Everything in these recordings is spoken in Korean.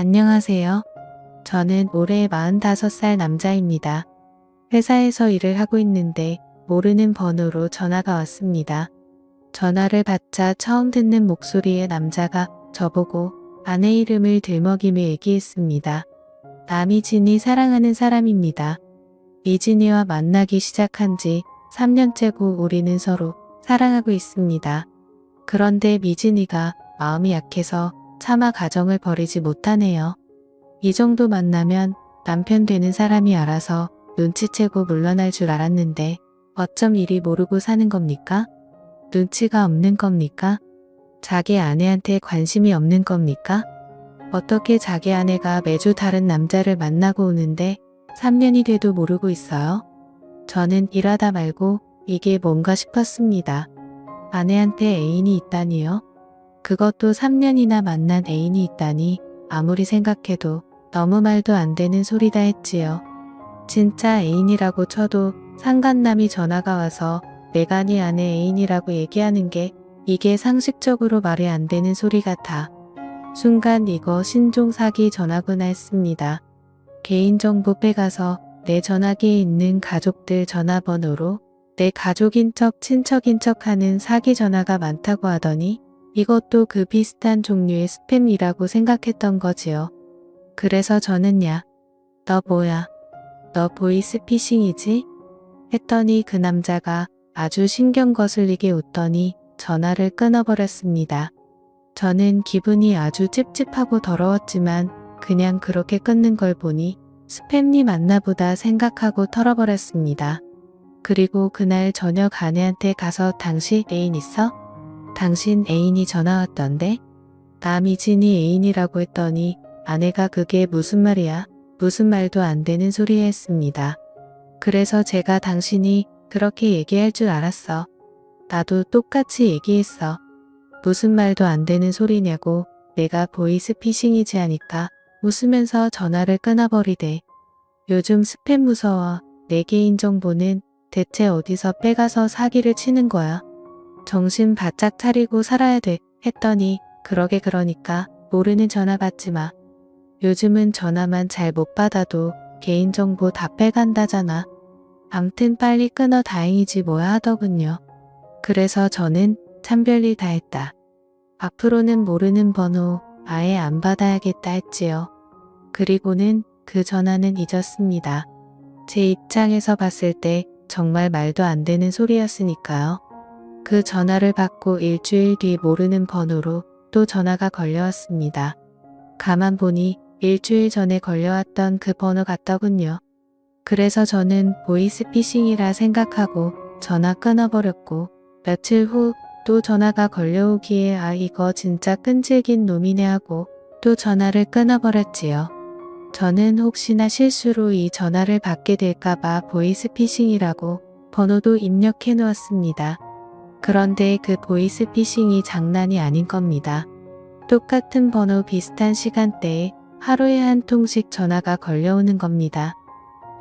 안녕하세요. 저는 올해 45살 남자입니다. 회사에서 일을 하고 있는데 모르는 번호로 전화가 왔습니다. 전화를 받자 처음 듣는 목소리의 남자가 저보고 아내 이름을 들먹이며 얘기했습니다. 나 미진이 사랑하는 사람입니다. 미진이와 만나기 시작한 지 3년째고 우리는 서로 사랑하고 있습니다. 그런데 미진이가 마음이 약해서 차마 가정을 버리지 못하네요. 이 정도 만나면 남편 되는 사람이 알아서 눈치채고 물러날 줄 알았는데 어쩜 이리 모르고 사는 겁니까? 눈치가 없는 겁니까? 자기 아내한테 관심이 없는 겁니까? 어떻게 자기 아내가 매주 다른 남자를 만나고 오는데 3년이 돼도 모르고 있어요? 저는 일하다 말고 이게 뭔가 싶었습니다. 아내한테 애인이 있다니요? 그것도 3년이나 만난 애인이 있다니 아무리 생각해도 너무 말도 안 되는 소리다 했지요. 진짜 애인이라고 쳐도 상간남이 전화가 와서 내가 네 아내 애인이라고 얘기하는 게 이게 상식적으로 말이 안 되는 소리 같아. 순간 이거 신종사기 전화구나 했습니다. 개인정보 빼가서 내 전화기에 있는 가족들 전화번호로 내 가족인 척 친척인 척 하는 사기 전화가 많다고 하더니 이것도 그 비슷한 종류의 스팸이라고 생각했던 거지요. 그래서 저는 야, 너 뭐야? 너 보이스피싱이지? 했더니 그 남자가 아주 신경 거슬리게 웃더니 전화를 끊어버렸습니다. 저는 기분이 아주 찝찝하고 더러웠지만 그냥 그렇게 끊는 걸 보니 스팸이 맞나 보다 생각하고 털어버렸습니다. 그리고 그날 저녁 아내한테 가서 당신 애인 있어? 당신 애인이 전화 왔던데? 나 미진이 애인이라고 했더니 아내가 그게 무슨 말이야? 무슨 말도 안 되는 소리 했습니다. 그래서 제가 당신이 그렇게 얘기할 줄 알았어. 나도 똑같이 얘기했어. 무슨 말도 안 되는 소리냐고 내가 보이스피싱이지 하니까 웃으면서 전화를 끊어버리대. 요즘 스팸 무서워. 내 개인정보는 대체 어디서 빼가서 사기를 치는 거야. 정신 바짝 차리고 살아야 돼 했더니 그러니까 모르는 전화 받지 마. 요즘은 전화만 잘 못 받아도 개인정보 다 빼간다잖아. 암튼 빨리 끊어 다행이지 뭐야 하더군요. 그래서 저는 참 별일 다 했다. 앞으로는 모르는 번호 아예 안 받아야겠다 했지요. 그리고는 그 전화는 잊었습니다. 제 입장에서 봤을 때 정말 말도 안 되는 소리였으니까요. 그 전화를 받고 일주일 뒤 모르는 번호로 또 전화가 걸려왔습니다. 가만 보니 일주일 전에 걸려왔던 그 번호 같더군요. 그래서 저는 보이스피싱이라 생각하고 전화 끊어버렸고 며칠 후 또 전화가 걸려오기에 아 이거 진짜 끈질긴 놈이네 하고 또 전화를 끊어버렸지요. 저는 혹시나 실수로 이 전화를 받게 될까봐 보이스피싱이라고 번호도 입력해 놓았습니다. 그런데 그 보이스피싱이 장난이 아닌 겁니다. 똑같은 번호 비슷한 시간대에 하루에 한 통씩 전화가 걸려오는 겁니다.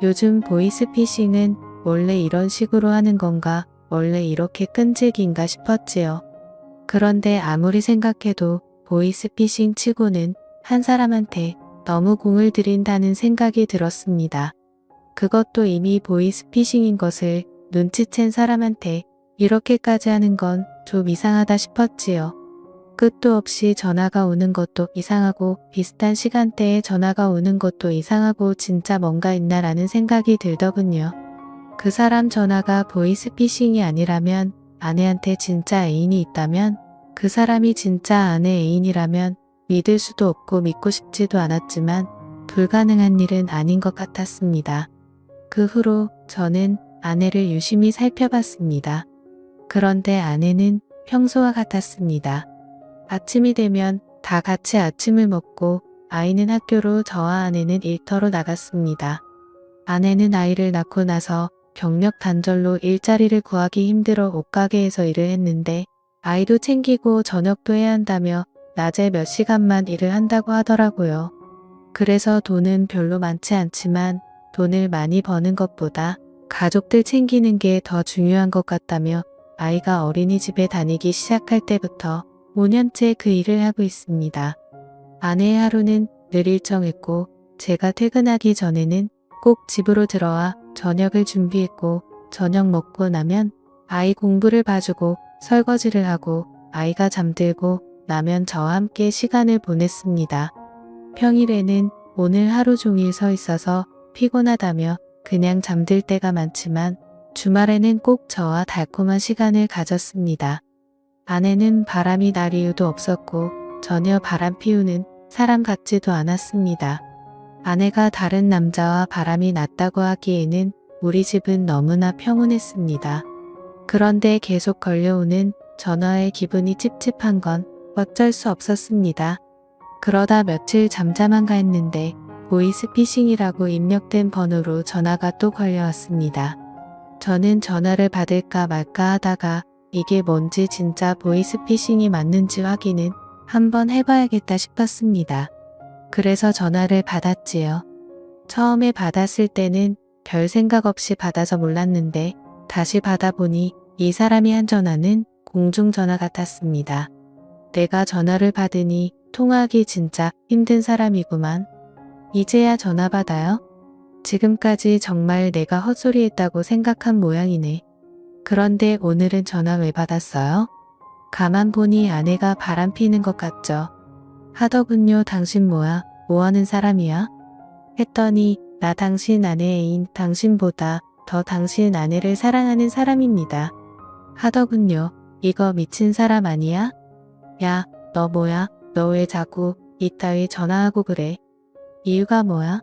요즘 보이스피싱은 원래 이런 식으로 하는 건가, 원래 이렇게 끈질긴가 싶었지요. 그런데 아무리 생각해도 보이스피싱 치고는 한 사람한테 너무 공을 들인다는 생각이 들었습니다. 그것도 이미 보이스피싱인 것을 눈치챈 사람한테 이렇게까지 하는 건 좀 이상하다 싶었지요. 끝도 없이 전화가 오는 것도 이상하고 비슷한 시간대에 전화가 오는 것도 이상하고 진짜 뭔가 있나라는 생각이 들더군요. 그 사람 전화가 보이스피싱이 아니라면 아내한테 진짜 애인이 있다면 그 사람이 진짜 아내 애인이라면 믿을 수도 없고 믿고 싶지도 않았지만 불가능한 일은 아닌 것 같았습니다. 그 후로 저는 아내를 유심히 살펴봤습니다. 그런데 아내는 평소와 같았습니다. 아침이 되면 다 같이 아침을 먹고 아이는 학교로 저와 아내는 일터로 나갔습니다. 아내는 아이를 낳고 나서 경력 단절로 일자리를 구하기 힘들어 옷가게에서 일을 했는데 아이도 챙기고 저녁도 해야 한다며 낮에 몇 시간만 일을 한다고 하더라고요. 그래서 돈은 별로 많지 않지만 돈을 많이 버는 것보다 가족들 챙기는 게 더 중요한 것 같다며 아이가 어린이집에 다니기 시작할 때부터 5년째 그 일을 하고 있습니다. 아내의 하루는 늘 일정했고 제가 퇴근하기 전에는 꼭 집으로 들어와 저녁을 준비했고 저녁 먹고 나면 아이 공부를 봐주고 설거지를 하고 아이가 잠들고 나면 저와 함께 시간을 보냈습니다. 평일에는 오늘 하루 종일 서 있어서 피곤하다며 그냥 잠들 때가 많지만 주말에는 꼭 저와 달콤한 시간을 가졌습니다. 아내는 바람이 날 이유도 없었고 전혀 바람 피우는 사람 같지도 않았습니다. 아내가 다른 남자와 바람이 났다고 하기에는 우리 집은 너무나 평온했습니다. 그런데 계속 걸려오는 전화의 기분이 찝찝한 건 어쩔 수 없었습니다. 그러다 며칠 잠잠한가 했는데 보이스피싱이라고 입력된 번호로 전화가 또 걸려왔습니다. 저는 전화를 받을까 말까 하다가 이게 뭔지 진짜 보이스피싱이 맞는지 확인은 한번 해봐야겠다 싶었습니다. 그래서 전화를 받았지요. 처음에 받았을 때는 별 생각 없이 받아서 몰랐는데 다시 받아보니 이 사람이 한 전화는 공중전화 같았습니다. 내가 전화를 받으니 통화하기 진짜 힘든 사람이구만. 이제야 전화 받아요? 지금까지 정말 내가 헛소리했다고 생각한 모양이네. 그런데 오늘은 전화 왜 받았어요? 가만 보니 아내가 바람 피는 것 같죠. 하더군요. 당신 뭐야? 뭐하는 사람이야? 했더니 나 당신 아내 애인 당신보다 더 당신 아내를 사랑하는 사람입니다. 하더군요. 이거 미친 사람 아니야? 야, 너 뭐야? 너 왜 자꾸 이따위 전화하고 그래? 이유가 뭐야?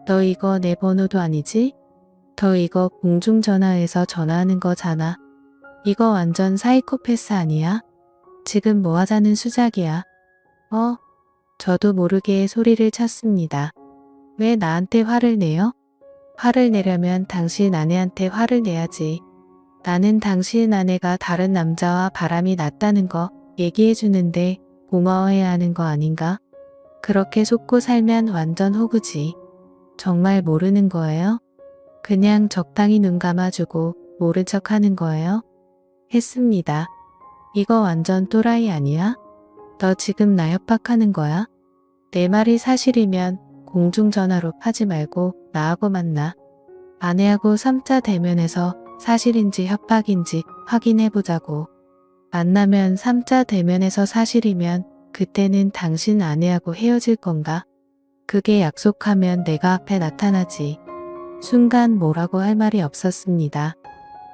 너 이거 내 번호도 아니지? 너 이거 공중전화에서 전화하는 거잖아. 이거 완전 사이코패스 아니야? 지금 뭐 하자는 수작이야? 저도 모르게 소리를 쳤습니다. 왜 나한테 화를 내요? 화를 내려면 당신 아내한테 화를 내야지. 나는 당신 아내가 다른 남자와 바람이 났다는 거 얘기해주는데 고마워해야 하는 거 아닌가? 그렇게 속고 살면 완전 호구지. 정말 모르는 거예요? 그냥 적당히 눈 감아주고 모른 척 하는 거예요? 했습니다. 이거 완전 또라이 아니야? 너 지금 나 협박하는 거야? 내 말이 사실이면 공중전화로 하지 말고 나하고 만나. 아내하고 3자 대면에서 사실인지 협박인지 확인해보자고. 만나면 3자 대면에서 사실이면 그때는 당신 아내하고 헤어질 건가? 그게 약속하면 내가 앞에 나타나지. 순간 뭐라고 할 말이 없었습니다.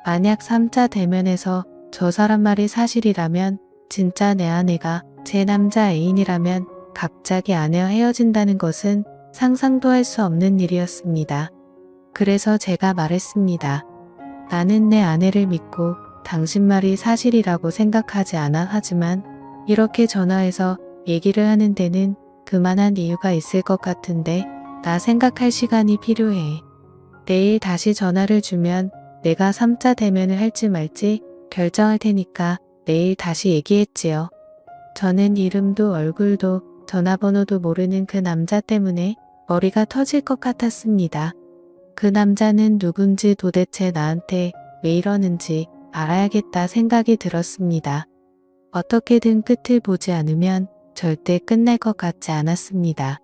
만약 3자 대면에서 저 사람 말이 사실이라면 진짜 내 아내가 제 남자 애인이라면 갑자기 아내와 헤어진다는 것은 상상도 할 수 없는 일이었습니다. 그래서 제가 말했습니다. 나는 내 아내를 믿고 당신 말이 사실이라고 생각하지 않아. 하지만 이렇게 전화해서 얘기를 하는 데는 그만한 이유가 있을 것 같은데 나 생각할 시간이 필요해. 내일 다시 전화를 주면 내가 3자 대면을 할지 말지 결정할 테니까 내일 다시 얘기했지요. 저는 이름도 얼굴도 전화번호도 모르는 그 남자 때문에 머리가 터질 것 같았습니다. 그 남자는 누군지 도대체 나한테 왜 이러는지 알아야겠다 생각이 들었습니다. 어떻게든 끝을 보지 않으면 절대 끝날 것 같지 않았습니다.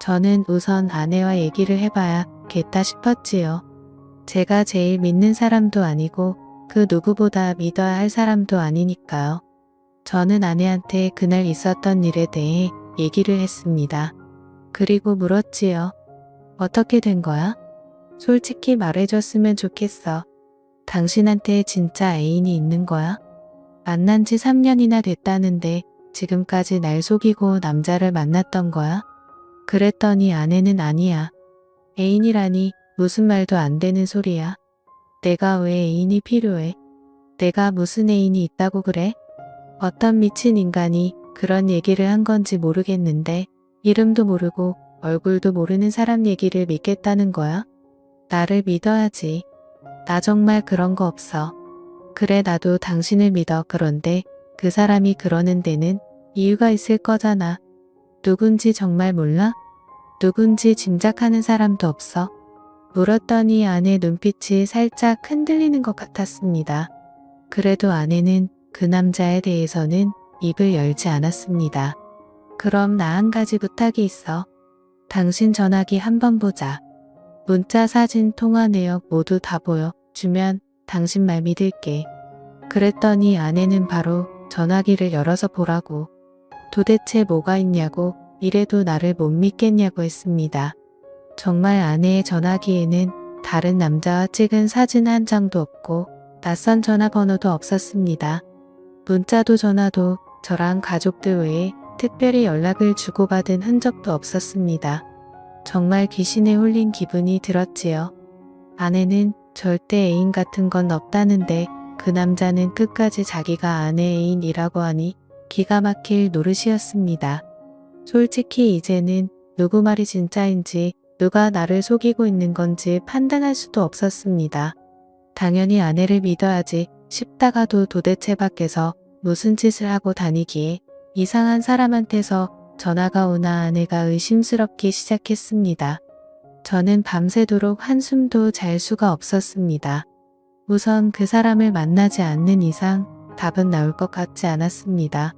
저는 우선 아내와 얘기를 해봐야겠다 싶었지요. 제가 제일 믿는 사람도 아니고 그 누구보다 믿어야 할 사람도 아니니까요. 저는 아내한테 그날 있었던 일에 대해 얘기를 했습니다. 그리고 물었지요. 어떻게 된 거야? 솔직히 말해줬으면 좋겠어. 당신한테 진짜 애인이 있는 거야? 만난 지 3년이나 됐다는데 지금까지 날 속이고 남자를 만났던 거야? 그랬더니 아내는 아니야. 애인이라니 무슨 말도 안 되는 소리야. 내가 왜 애인이 필요해? 내가 무슨 애인이 있다고 그래? 어떤 미친 인간이 그런 얘기를 한 건지 모르겠는데 이름도 모르고 얼굴도 모르는 사람 얘기를 믿겠다는 거야? 나를 믿어야지. 나 정말 그런 거 없어. 그래 나도 당신을 믿어. 그런데 그 사람이 그러는 데는 이유가 있을 거잖아. 누군지 정말 몰라? 누군지 짐작하는 사람도 없어? 물었더니 아내 눈빛이 살짝 흔들리는 것 같았습니다. 그래도 아내는 그 남자에 대해서는 입을 열지 않았습니다. 그럼 나 한 가지 부탁이 있어. 당신 전화기 한번 보자. 문자, 사진, 통화 내역 모두 다 보여. 주면 당신 말 믿을게. 그랬더니 아내는 바로 전화기를 열어서 보라고. 도대체 뭐가 있냐고, 이래도 나를 못 믿겠냐고 했습니다. 정말 아내의 전화기에는 다른 남자와 찍은 사진 한 장도 없고 낯선 전화번호도 없었습니다. 문자도 전화도 저랑 가족들 외에 특별히 연락을 주고받은 흔적도 없었습니다. 정말 귀신에 홀린 기분이 들었지요. 아내는 절대 애인 같은 건 없다는데 그 남자는 끝까지 자기가 아내 애인이라고 하니 기가 막힐 노릇이었습니다. 솔직히 이제는 누구 말이 진짜인지 누가 나를 속이고 있는 건지 판단할 수도 없었습니다. 당연히 아내를 믿어야지 싶다가도 도대체 밖에서 무슨 짓을 하고 다니기에 이상한 사람한테서 전화가 오나 아내가 의심스럽기 시작했습니다. 저는 밤새도록 한숨도 잘 수가 없었습니다. 우선 그 사람을 만나지 않는 이상 답은 나올 것 같지 않았습니다.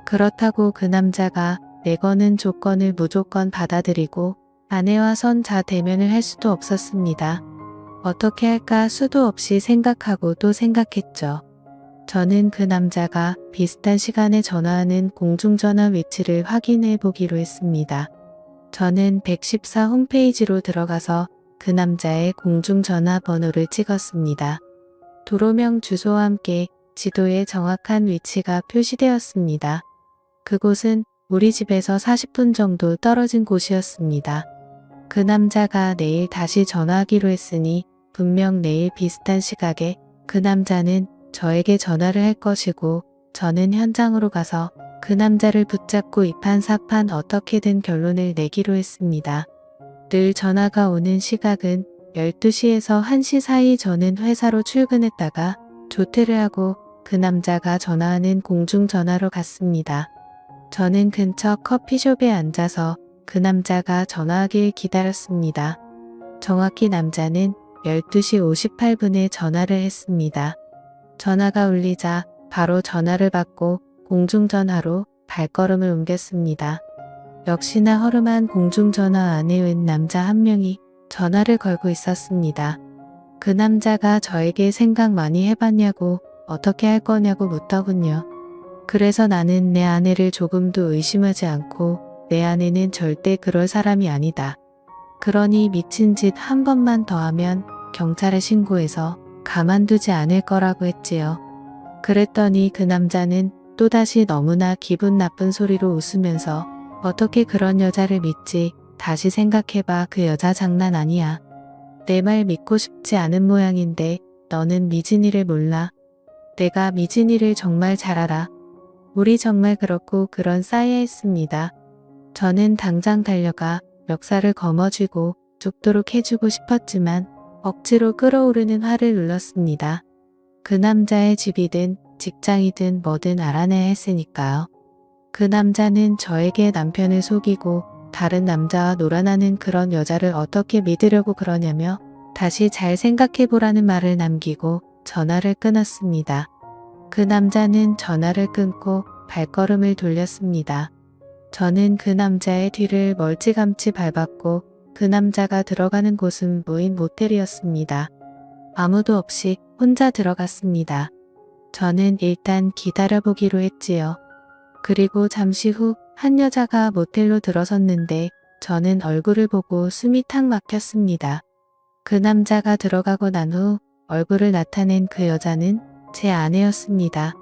그렇다고 그 남자가 내거는 조건을 무조건 받아들이고 아내와 선자 대면을 할 수도 없었습니다. 어떻게 할까 수도 없이 생각하고 또 생각했죠. 저는 그 남자가 비슷한 시간에 전화하는 공중전화 위치를 확인해 보기로 했습니다. 저는 114 홈페이지로 들어가서 그 남자의 공중전화 번호를 찍었습니다. 도로명 주소와 함께 지도에 정확한 위치가 표시되었습니다. 그곳은 우리 집에서 40분 정도 떨어진 곳이었습니다. 그 남자가 내일 다시 전화하기로 했으니 분명 내일 비슷한 시각에 그 남자는 저에게 전화를 할 것이고 저는 현장으로 가서 그 남자를 붙잡고 이판사판 어떻게든 결론을 내기로 했습니다. 늘 전화가 오는 시각은 12시에서 1시 사이. 저는 회사로 출근했다가 조퇴를 하고 그 남자가 전화하는 공중전화로 갔습니다. 저는 근처 커피숍에 앉아서 그 남자가 전화하길 기다렸습니다. 정확히 남자는 12시 58분에 전화를 했습니다. 전화가 울리자 바로 전화를 받고 공중전화로 발걸음을 옮겼습니다. 역시나 허름한 공중전화 안에 웬 남자 한 명이 전화를 걸고 있었습니다. 그 남자가 저에게 생각 많이 해봤냐고 어떻게 할 거냐고 묻더군요. 그래서 나는 내 아내를 조금도 의심하지 않고 내 아내는 절대 그럴 사람이 아니다. 그러니 미친 짓 한 번만 더 하면 경찰에 신고해서 가만두지 않을 거라고 했지요. 그랬더니 그 남자는 또다시 너무나 기분 나쁜 소리로 웃으면서 어떻게 그런 여자를 믿지? 다시 생각해봐. 그 여자 장난 아니야. 내 말 믿고 싶지 않은 모양인데 너는 미진이를 몰라. 내가 미진이를 정말 잘 알아. 우리 정말 그렇고 그런 사이에 있습니다. 저는 당장 달려가 멱살을 거머쥐고 죽도록 해주고 싶었지만 억지로 끓어오르는 화를 눌렀습니다. 그 남자의 집이든 직장이든 뭐든 알아내야 했으니까요. 그 남자는 저에게 남편을 속이고 다른 남자와 놀아나는 그런 여자를 어떻게 믿으려고 그러냐며 다시 잘 생각해보라는 말을 남기고 전화를 끊었습니다. 그 남자는 전화를 끊고 발걸음을 돌렸습니다. 저는 그 남자의 뒤를 멀찌감치 밟았고 그 남자가 들어가는 곳은 무인 모텔이었습니다. 아무도 없이 혼자 들어갔습니다. 저는 일단 기다려보기로 했지요. 그리고 잠시 후 한 여자가 모텔로 들어섰는데 저는 얼굴을 보고 숨이 탁 막혔습니다. 그 남자가 들어가고 난 후 얼굴을 나타낸 그 여자는 제 아내였습니다.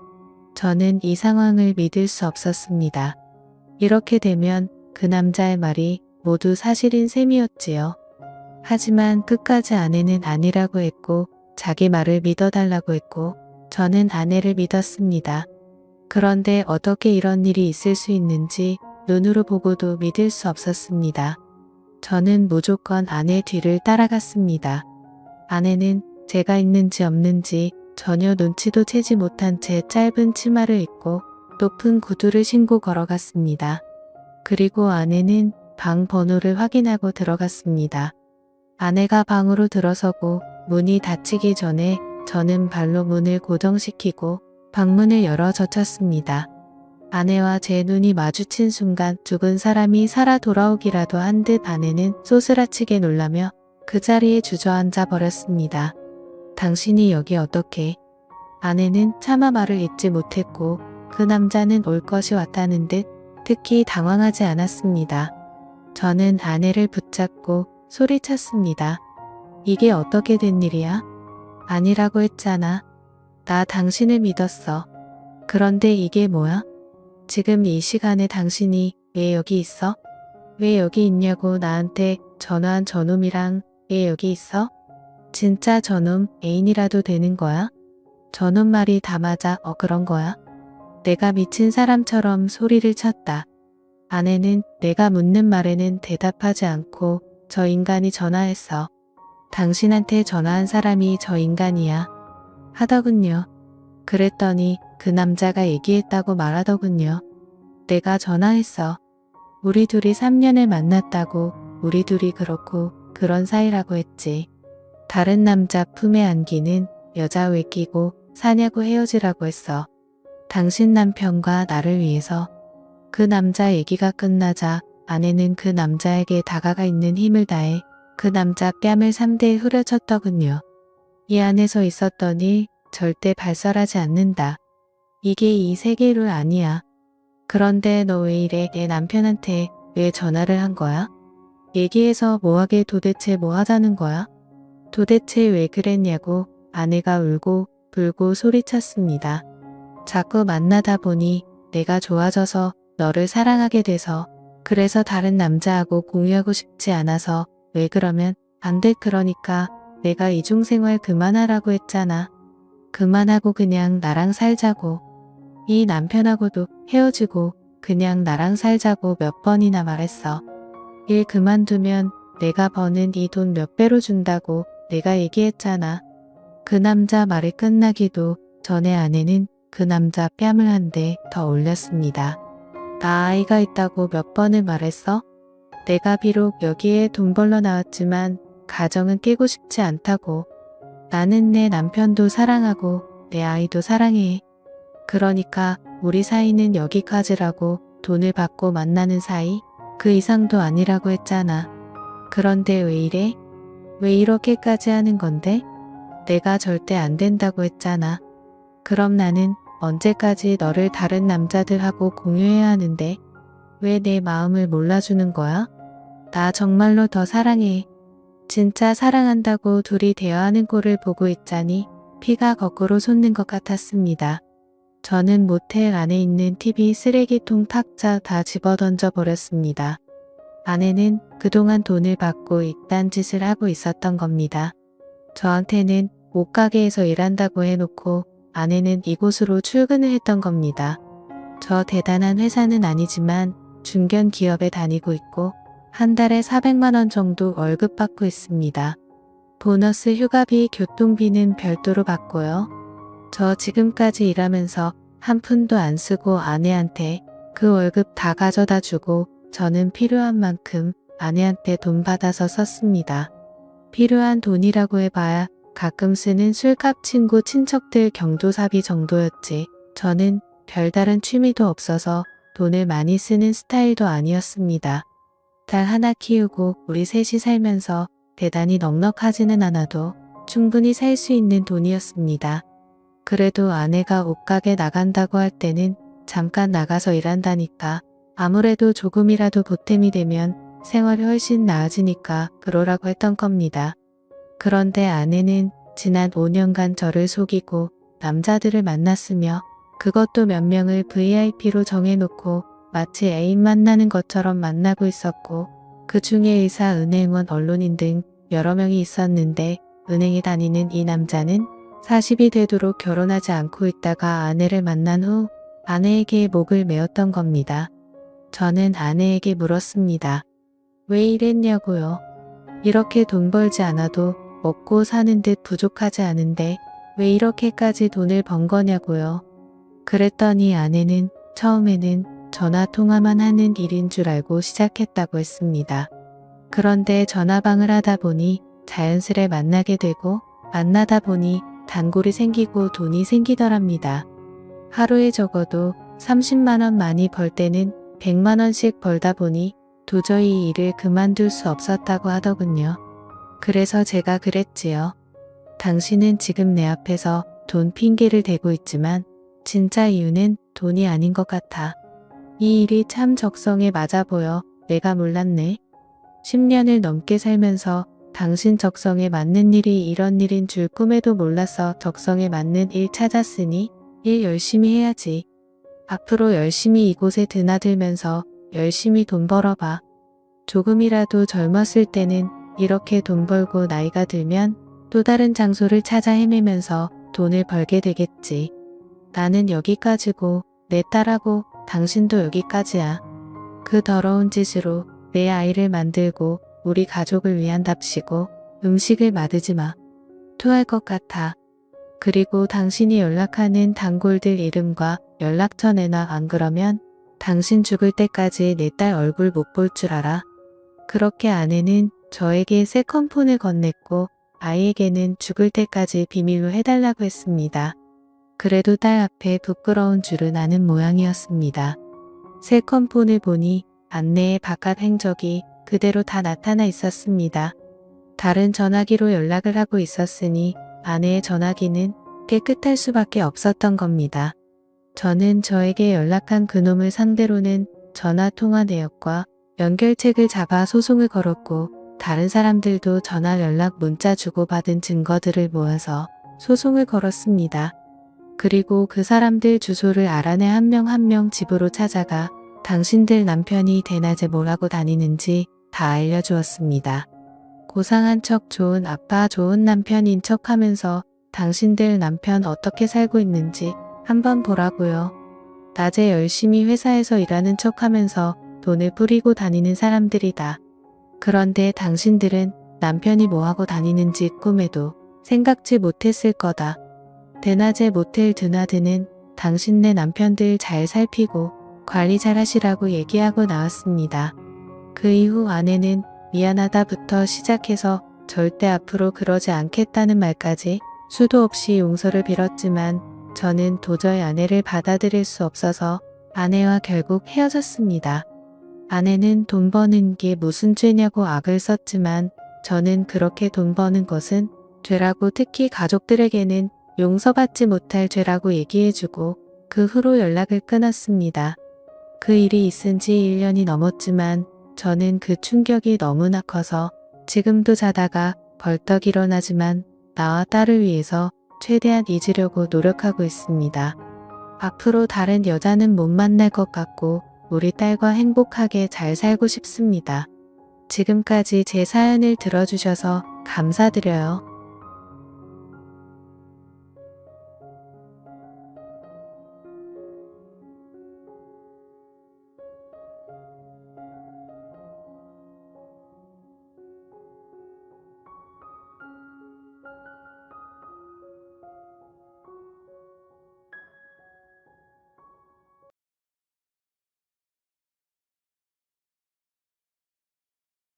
저는 이 상황을 믿을 수 없었습니다. 이렇게 되면 그 남자의 말이 모두 사실인 셈이었지요. 하지만 끝까지 아내는 아니라고 했고 자기 말을 믿어달라고 했고 저는 아내를 믿었습니다. 그런데 어떻게 이런 일이 있을 수 있는지 눈으로 보고도 믿을 수 없었습니다. 저는 무조건 아내 뒤를 따라갔습니다. 아내는 제가 있는지 없는지 전혀 눈치도 채지 못한 채 짧은 치마를 입고 높은 구두를 신고 걸어갔습니다. 그리고 아내는 방 번호를 확인하고 들어갔습니다. 아내가 방으로 들어서고 문이 닫히기 전에 저는 발로 문을 고정시키고 방문을 열어 젖혔습니다. 아내와 제 눈이 마주친 순간 죽은 사람이 살아 돌아오기라도 한 듯 아내는 소스라치게 놀라며 그 자리에 주저앉아 버렸습니다. 당신이 여기 어떻게? 아내는 차마 말을 잇지 못했고 그 남자는 올 것이 왔다는 듯 특히 당황하지 않았습니다. 저는 아내를 붙잡고 소리쳤습니다. 이게 어떻게 된 일이야? 아니라고 했잖아. 나 당신을 믿었어. 그런데 이게 뭐야? 지금 이 시간에 당신이 왜 여기 있어? 왜 여기 있냐고 나한테 전화한 저놈이랑 왜 여기 있어? 진짜 저놈 애인이라도 되는 거야? 저놈 말이 다 맞아. 그런 거야? 내가 미친 사람처럼 소리를 쳤다. 아내는 내가 묻는 말에는 대답하지 않고 저 인간이 전화했어. 당신한테 전화한 사람이 저 인간이야. 하더군요. 그랬더니 그 남자가 얘기했다고 말하더군요. 내가 전화했어. 우리 둘이 3년을 만났다고, 우리 둘이 그렇고 그런 사이라고 했지. 다른 남자 품에 안기는 여자 왜 끼고 사냐고 헤어지라고 했어. 당신 남편과 나를 위해서. 그 남자 얘기가 끝나자 아내는 그 남자에게 다가가 있는 힘을 다해 그 남자 뺨을 3대에 후려쳤더군요. 이 안에서 있었던 일 절대 발설하지 않는다. 이게 이 세계룰 아니야. 그런데 너 왜 이래? 내 남편한테 왜 전화를 한 거야? 얘기해서 뭐하게 도대체 뭐 하자는 거야? 도대체 왜 그랬냐고 아내가 울고 불고 소리쳤습니다. 자꾸 만나다 보니 내가 좋아져서 너를 사랑하게 돼서 그래서 다른 남자하고 공유하고 싶지 않아서 왜 그러면 안 돼. 그러니까 내가 이중생활 그만하라고 했잖아. 그만하고 그냥 나랑 살자고. 이 남편하고도 헤어지고 그냥 나랑 살자고 몇 번이나 말했어. 일 그만두면 내가 버는 이 돈 몇 배로 준다고 내가 얘기했잖아. 그 남자 말이 끝나기도 전에 아내는 그 남자 뺨을 한 대 더 올렸습니다. 나 아이가 있다고 몇 번을 말했어? 내가 비록 여기에 돈 벌러 나왔지만 가정은 깨고 싶지 않다고. 나는 내 남편도 사랑하고 내 아이도 사랑해. 그러니까 우리 사이는 여기까지라고. 돈을 받고 만나는 사이? 그 이상도 아니라고 했잖아. 그런데 왜 이래? 왜 이렇게까지 하는 건데? 내가 절대 안 된다고 했잖아. 그럼 나는 언제까지 너를 다른 남자들하고 공유해야 하는데? 왜 내 마음을 몰라주는 거야? 나 정말로 더 사랑해. 진짜 사랑한다고 둘이 대화하는 꼴을 보고 있자니 피가 거꾸로 솟는 것 같았습니다. 저는 모텔 안에 있는 TV 쓰레기통 탁자 다 집어던져 버렸습니다. 아내는 그동안 돈을 받고 이딴 짓을 하고 있었던 겁니다. 저한테는 옷가게에서 일한다고 해놓고 아내는 이곳으로 출근을 했던 겁니다. 저 대단한 회사는 아니지만 중견 기업에 다니고 있고 한 달에 400만 원 정도 월급 받고 있습니다. 보너스 휴가비 교통비는 별도로 받고요. 저 지금까지 일하면서 한 푼도 안 쓰고 아내한테 그 월급 다 가져다 주고 저는 필요한 만큼 아내한테 돈 받아서 썼습니다. 필요한 돈이라고 해봐야 가끔 쓰는 술값 친구 친척들 경조사비 정도였지. 저는 별다른 취미도 없어서 돈을 많이 쓰는 스타일도 아니었습니다. 딸 하나 키우고 우리 셋이 살면서 대단히 넉넉하지는 않아도 충분히 살 수 있는 돈이었습니다. 그래도 아내가 옷가게 나간다고 할 때는 잠깐 나가서 일한다니까 아무래도 조금이라도 보탬이 되면 생활이 훨씬 나아지니까 그러라고 했던 겁니다. 그런데 아내는 지난 5년간 저를 속이고 남자들을 만났으며 그것도 몇 명을 VIP로 정해놓고 마치 애인 만나는 것처럼 만나고 있었고 그 중에 의사, 은행원, 언론인 등 여러 명이 있었는데 은행에 다니는 이 남자는 40이 되도록 결혼하지 않고 있다가 아내를 만난 후 아내에게 목을 메었던 겁니다. 저는 아내에게 물었습니다. 왜 이랬냐고요. 이렇게 돈 벌지 않아도 먹고 사는 듯 부족하지 않은데 왜 이렇게까지 돈을 번 거냐고요. 그랬더니 아내는 처음에는 전화 통화만 하는 일인 줄 알고 시작했다고 했습니다. 그런데 전화방을 하다 보니 자연스레 만나게 되고 만나다 보니 단골이 생기고 돈이 생기더랍니다. 하루에 적어도 30만 원 많이 벌 때는 100만 원씩 벌다 보니 도저히 이 일을 그만둘 수 없었다고 하더군요. 그래서 제가 그랬지요. 당신은 지금 내 앞에서 돈 핑계를 대고 있지만 진짜 이유는 돈이 아닌 것 같아. 이 일이 참 적성에 맞아 보여. 내가 몰랐네. 10년을 넘게 살면서 당신 적성에 맞는 일이 이런 일인 줄 꿈에도 몰라서 적성에 맞는 일 찾았으니 일 열심히 해야지. 앞으로 열심히 이곳에 드나들면서 열심히 돈 벌어봐. 조금이라도 젊었을 때는 이렇게 돈 벌고 나이가 들면 또 다른 장소를 찾아 헤매면서 돈을 벌게 되겠지. 나는 여기까지고 내 딸하고 당신도 여기까지야. 그 더러운 짓으로 내 아이를 만들고 우리 가족을 위한답시고 음식을 만들지 마. 토할 것 같아. 그리고 당신이 연락하는 단골들 이름과 연락처 내놔. 안 그러면 당신 죽을 때까지 내 딸 얼굴 못 볼 줄 알아. 그렇게 아내는 저에게 세컨폰을 건넸고 아이에게는 죽을 때까지 비밀로 해달라고 했습니다. 그래도 딸 앞에 부끄러운 줄은 아는 모양이었습니다. 세컨폰을 보니 안내의 바깥 행적이 그대로 다 나타나 있었습니다. 다른 전화기로 연락을 하고 있었으니 아내의 전화기는 깨끗할 수밖에 없었던 겁니다. 저는 저에게 연락한 그놈을 상대로는 전화통화 내역과 연결책을 잡아 소송을 걸었고 다른 사람들도 전화 연락 문자 주고받은 증거들을 모아서 소송을 걸었습니다. 그리고 그 사람들 주소를 알아내 한 명 한 명 집으로 찾아가 당신들 남편이 대낮에 뭘 하고 다니는지 다 알려주었습니다. 고상한 척 좋은 아빠 좋은 남편인 척 하면서 당신들 남편 어떻게 살고 있는지 한번 보라고요. 낮에 열심히 회사에서 일하는 척 하면서 돈을 뿌리고 다니는 사람들이다. 그런데 당신들은 남편이 뭐하고 다니는지 꿈에도 생각지 못했을 거다. 대낮에 모텔 드나드는 당신네 남편들 잘 살피고 관리 잘 하시라고 얘기하고 나왔습니다. 그 이후 아내는 미안하다부터 시작해서 절대 앞으로 그러지 않겠다는 말까지 수도 없이 용서를 빌었지만 저는 도저히 아내를 받아들일 수 없어서 아내와 결국 헤어졌습니다. 아내는 돈 버는 게 무슨 죄냐고 악을 썼지만 저는 그렇게 돈 버는 것은 죄라고 특히 가족들에게는 용서받지 못할 죄라고 얘기해주고 그 후로 연락을 끊었습니다. 그 일이 있은 지 1년이 넘었지만 저는 그 충격이 너무나 커서 지금도 자다가 벌떡 일어나지만 나와 딸을 위해서 최대한 잊으려고 노력하고 있습니다. 앞으로 다른 여자는 못 만날 것 같고 우리 딸과 행복하게 잘 살고 싶습니다. 지금까지 제 사연을 들어주셔서 감사드려요.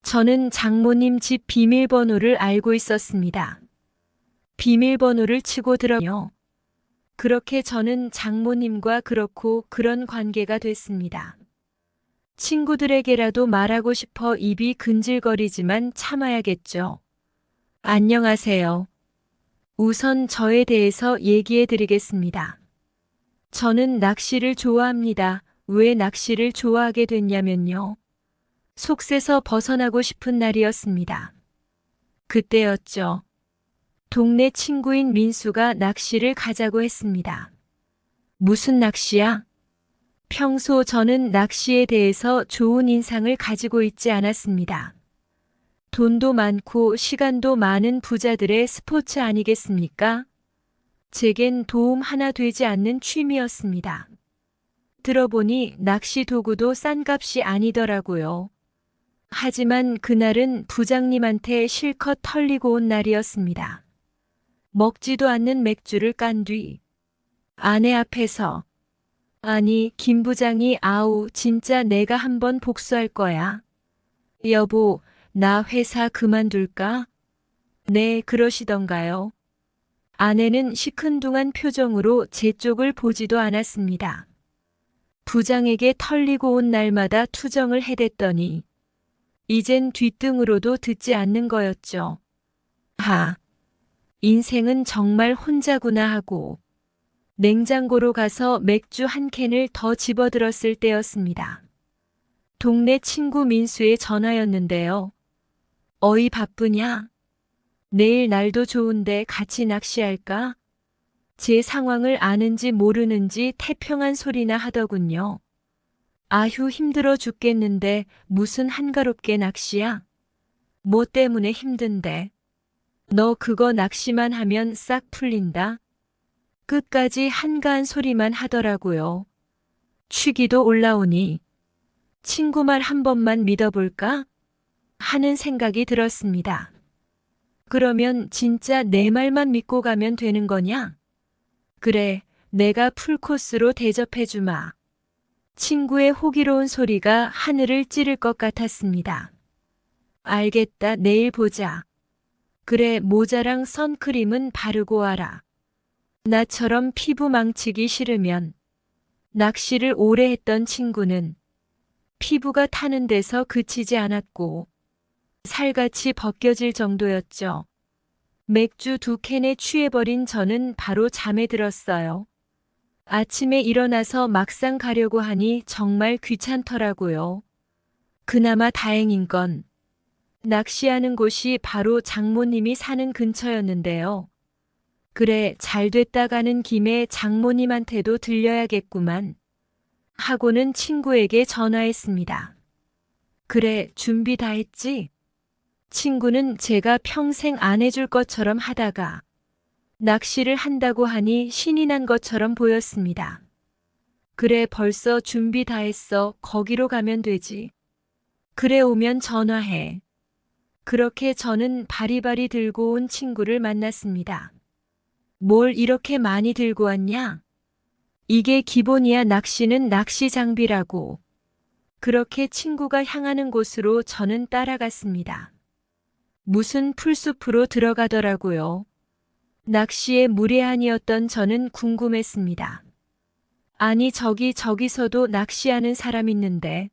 저는 장모님 집 비밀번호를 알고 있었습니다. 비밀번호를 치고 들어요. 그렇게 저는 장모님과 그렇고 그런 관계가 됐습니다. 친구들에게라도 말하고 싶어 입이 근질거리지만 참아야겠죠. 안녕하세요. 우선 저에 대해서 얘기해 드리겠습니다. 저는 낚시를 좋아합니다. 왜 낚시를 좋아하게 됐냐면요. 속세서 벗어나고 싶은 날이었습니다. 그때였죠. 동네 친구인 민수가 낚시를 가자고 했습니다. 무슨 낚시야? 평소 저는 낚시에 대해서 좋은 인상을 가지고 있지 않았습니다. 돈도 많고 시간도 많은 부자들의 스포츠 아니겠습니까? 제겐 도움 하나 되지 않는 취미였습니다. 들어보니 낚시 도구도 싼 값이 아니더라고요. 하지만 그날은 부장님한테 실컷 털리고 온 날이었습니다. 먹지도 않는 맥주를 깐 뒤 아내 앞에서 아니 김 부장이 아우 진짜 내가 한번 복수할 거야. 여보 나 회사 그만둘까? 네 그러시던가요. 아내는 시큰둥한 표정으로 제 쪽을 보지도 않았습니다. 부장에게 털리고 온 날마다 투정을 해댔더니 이젠 뒷등으로도 듣지 않는 거였죠. 인생은 정말 혼자구나 하고 냉장고로 가서 맥주 한 캔을 더 집어들었을 때였습니다. 동네 친구 민수의 전화였는데요. 어이 바쁘냐? 내일 날도 좋은데 같이 낚시할까? 제 상황을 아는지 모르는지 태평한 소리나 하더군요. 아휴 힘들어 죽겠는데 무슨 한가롭게 낚시야? 뭐 때문에 힘든데? 너 그거 낚시만 하면 싹 풀린다? 끝까지 한가한 소리만 하더라고요. 취기도 올라오니 친구 말 한 번만 믿어볼까? 하는 생각이 들었습니다. 그러면 진짜 내 말만 믿고 가면 되는 거냐? 그래, 내가 풀코스로 대접해주마. 친구의 호기로운 소리가 하늘을 찌를 것 같았습니다. 알겠다, 내일 보자. 그래, 모자랑 선크림은 바르고 와라. 나처럼 피부 망치기 싫으면. 낚시를 오래 했던 친구는 피부가 타는 데서 그치지 않았고 살같이 벗겨질 정도였죠. 맥주 2캔에 취해버린 저는 바로 잠에 들었어요. 아침에 일어나서 막상 가려고 하니 정말 귀찮더라고요. 그나마 다행인 건 낚시하는 곳이 바로 장모님이 사는 근처였는데요. 그래, 잘 됐다 가는 김에 장모님한테도 들려야겠구만. 하고는 친구에게 전화했습니다. 그래, 준비 다 했지? 친구는 제가 평생 안 해줄 것처럼 하다가 낚시를 한다고 하니 신이 난 것처럼 보였습니다. 그래, 벌써 준비 다 했어. 거기로 가면 되지. 그래, 오면 전화해. 그렇게 저는 바리바리 들고 온 친구를 만났습니다. 뭘 이렇게 많이 들고 왔냐? 이게 기본이야. 낚시는 낚시 장비라고. 그렇게 친구가 향하는 곳으로 저는 따라갔습니다. 무슨 풀숲으로 들어가더라고요. 낚시에 무례한이었던 저는 궁금했습니다. 아니 저기서도 낚시하는 사람 있는데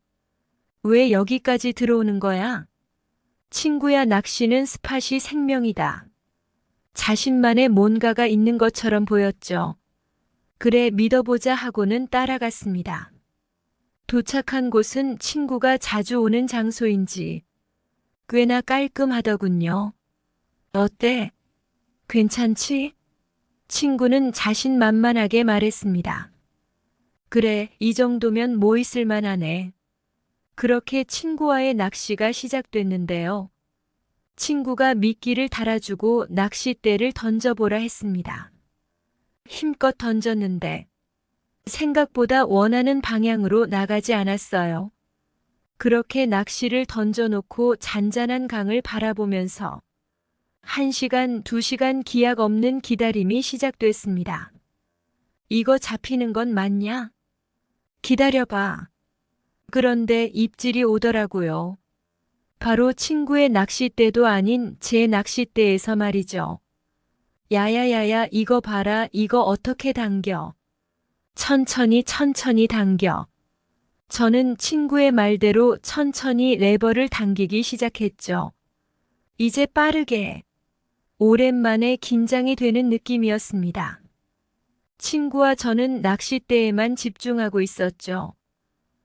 왜 여기까지 들어오는 거야? 친구야, 낚시는 스팟이 생명이다. 자신만의 뭔가가 있는 것처럼 보였죠. 그래, 믿어보자 하고는 따라갔습니다. 도착한 곳은 친구가 자주 오는 장소인지 꽤나 깔끔하더군요. 어때? 괜찮지? 친구는 자신만만하게 말했습니다. 그래, 이 정도면 뭐 있을 만하네. 그렇게 친구와의 낚시가 시작됐는데요. 친구가 미끼를 달아주고 낚싯대를 던져보라 했습니다. 힘껏 던졌는데 생각보다 원하는 방향으로 나가지 않았어요. 그렇게 낚시를 던져놓고 잔잔한 강을 바라보면서 1시간, 2시간 기약 없는 기다림이 시작됐습니다. 이거 잡히는 건 맞냐? 기다려봐. 그런데 입질이 오더라고요. 바로 친구의 낚싯대도 아닌 제 낚싯대에서 말이죠. 야야야야, 이거 봐라. 이거 어떻게 당겨? 천천히 당겨. 저는 친구의 말대로 천천히 레버를 당기기 시작했죠. 이제 빠르게. 오랜만에 긴장이 되는 느낌이었습니다. 친구와 저는 낚싯대에만 집중하고 있었죠.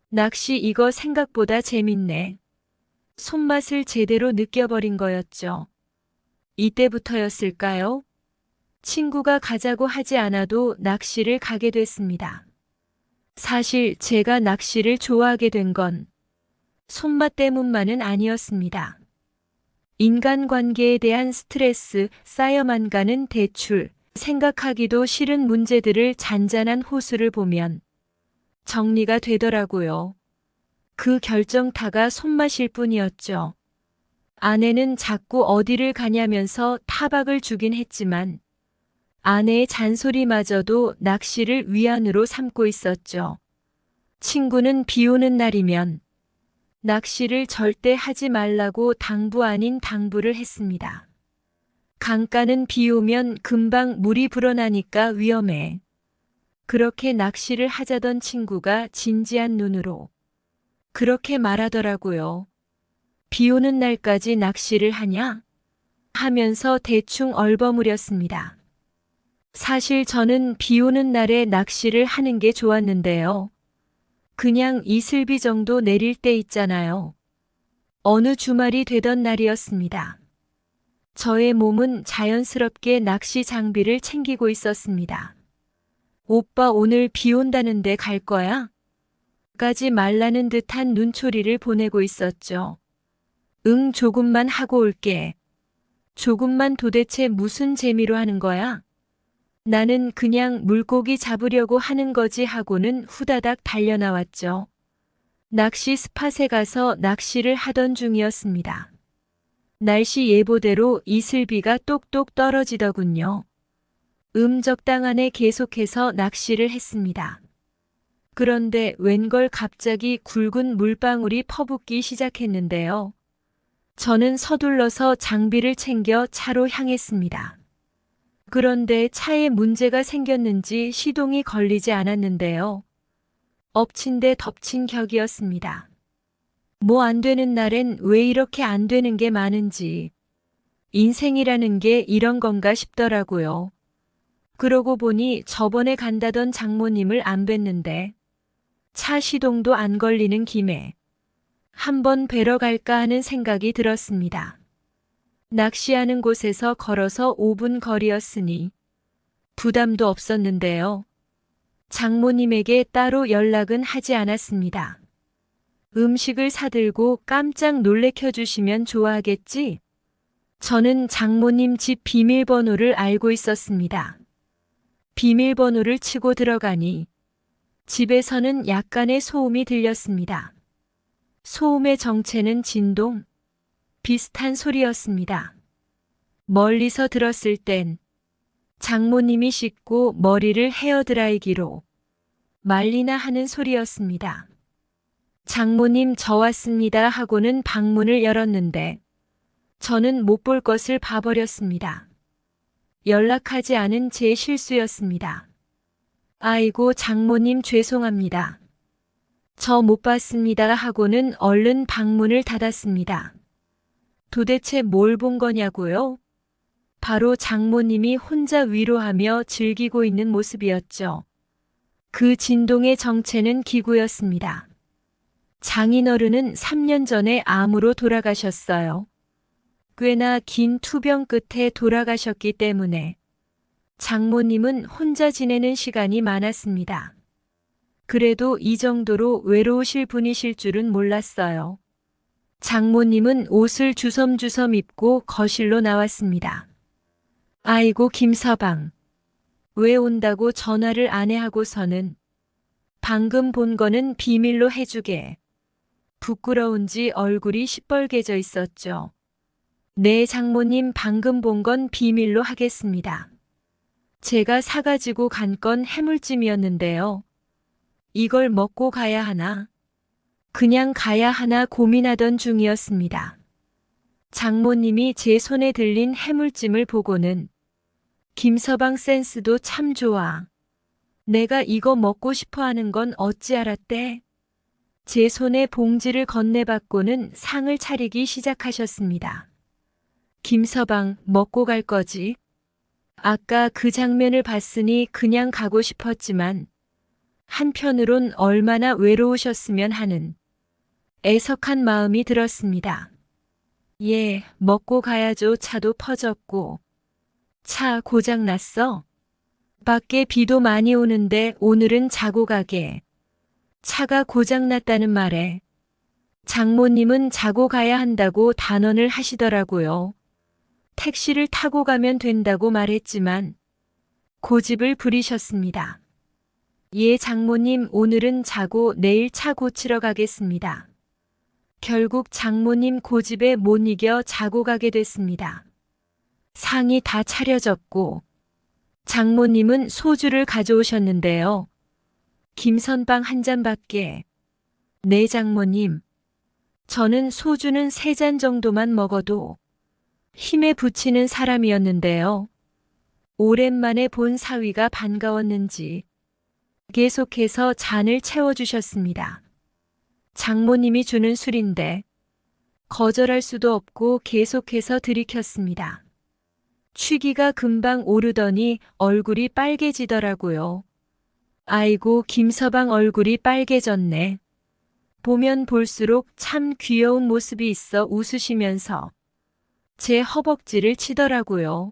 낚시 이거 생각보다 재밌네. 손맛을 제대로 느껴버린 거였죠. 이때부터였을까요? 친구가 가자고 하지 않아도 낚시를 가게 됐습니다. 사실 제가 낚시를 좋아하게 된 건 손맛 때문만은 아니었습니다. 인간관계에 대한 스트레스 쌓여만 가는 대출, 생각하기도 싫은 문제들을 잔잔한 호수를 보면 정리가 되더라고요. 그 결정타가 손맛일 뿐이었죠. 아내는 자꾸 어디를 가냐면서 타박을 주긴 했지만 아내의 잔소리마저도 낚시를 위안으로 삼고 있었죠. 친구는 비 오는 날이면 낚시를 절대 하지 말라고 당부 아닌 당부를 했습니다. 강가는 비 오면 금방 물이 불어나니까 위험해. 그렇게 낚시를 하자던 친구가 진지한 눈으로 그렇게 말하더라고요. 비 오는 날까지 낚시를 하냐? 하면서 대충 얼버무렸습니다. 사실 저는 비 오는 날에 낚시를 하는 게 좋았는데요. 그냥 이슬비 정도 내릴 때 있잖아요. 어느 주말이 되던 날이었습니다. 저의 몸은 자연스럽게 낚시 장비를 챙기고 있었습니다. 오빠 오늘 비 온다는데 갈 거야? 까지 말라는 듯한 눈초리를 보내고 있었죠. 응, 조금만 하고 올게. 조금만 도대체 무슨 재미로 하는 거야? 나는 그냥 물고기 잡으려고 하는 거지 하고는 후다닥 달려나왔죠. 낚시 스팟에 가서 낚시를 하던 중이었습니다. 날씨 예보대로 이슬비가 똑똑 떨어지더군요. 적당한에 계속해서 낚시를 했습니다. 그런데 웬걸 갑자기 굵은 물방울이 퍼붓기 시작했는데요. 저는 서둘러서 장비를 챙겨 차로 향했습니다. 그런데 차에 문제가 생겼는지 시동이 걸리지 않았는데요. 엎친 데 덮친 격이었습니다. 뭐 안 되는 날엔 왜 이렇게 안 되는 게 많은지. 인생이라는 게 이런 건가 싶더라고요. 그러고 보니 저번에 간다던 장모님을 안 뵀는데 차 시동도 안 걸리는 김에 한번 뵈러 갈까 하는 생각이 들었습니다. 낚시하는 곳에서 걸어서 5분 거리였으니 부담도 없었는데요. 장모님에게 따로 연락은 하지 않았습니다. 음식을 사들고 깜짝 놀래켜 주시면 좋아하겠지? 저는 장모님 집 비밀번호를 알고 있었습니다. 비밀번호를 치고 들어가니 집에서는 약간의 소음이 들렸습니다. 소음의 정체는 진동, 비슷한 소리였습니다. 멀리서 들었을 땐 장모님이 씻고 머리를 헤어드라이기로 말리나 하는 소리였습니다. 장모님 저 왔습니다 하고는 방문을 열었는데 저는 못 볼 것을 봐버렸습니다. 연락하지 않은 제 실수였습니다. 아이고 장모님 죄송합니다. 저 못 봤습니다 하고는 얼른 방문을 닫았습니다. 도대체 뭘 본 거냐고요? 바로 장모님이 혼자 위로하며 즐기고 있는 모습이었죠. 그 진동의 정체는 기구였습니다. 장인어른은 3년 전에 암으로 돌아가셨어요. 꽤나 긴 투병 끝에 돌아가셨기 때문에 장모님은 혼자 지내는 시간이 많았습니다. 그래도 이 정도로 외로우실 분이실 줄은 몰랐어요. 장모님은 옷을 주섬주섬 입고 거실로 나왔습니다. 아이고 김서방. 왜 온다고 전화를 안 해 하고서는 방금 본 거는 비밀로 해주게. 부끄러운지 얼굴이 시뻘개져 있었죠. 네 장모님 방금 본 건 비밀로 하겠습니다. 제가 사가지고 간 건 해물찜이었는데요. 이걸 먹고 가야 하나? 그냥 가야 하나 고민하던 중이었습니다. 장모님이 제 손에 들린 해물찜을 보고는 김서방 센스도 참 좋아. 내가 이거 먹고 싶어 하는 건 어찌 알았대? 제 손에 봉지를 건네받고는 상을 차리기 시작하셨습니다. 김서방 먹고 갈 거지? 아까 그 장면을 봤으니 그냥 가고 싶었지만 한편으론 얼마나 외로우셨으면 하는 애석한 마음이 들었습니다. 예, 먹고 가야죠. 차도 퍼졌고. 차 고장 났어? 밖에 비도 많이 오는데 오늘은 자고 가게. 차가 고장 났다는 말에 장모님은 자고 가야 한다고 단언을 하시더라고요. 택시를 타고 가면 된다고 말했지만 고집을 부리셨습니다. 예, 장모님 오늘은 자고 내일 차 고치러 가겠습니다. 결국 장모님 고집에 못 이겨 자고 가게 됐습니다. 상이 다 차려졌고 장모님은 소주를 가져오셨는데요. 김선방 한 잔밖에. 네 장모님. 저는 소주는 3잔 정도만 먹어도 힘에 부치는 사람이었는데요. 오랜만에 본 사위가 반가웠는지 계속해서 잔을 채워주셨습니다. 장모님이 주는 술인데 거절할 수도 없고 계속해서 들이켰습니다. 취기가 금방 오르더니 얼굴이 빨개지더라고요. 아이고, 김서방 얼굴이 빨개졌네. 보면 볼수록 참 귀여운 모습이 있어 웃으시면서 제 허벅지를 치더라고요.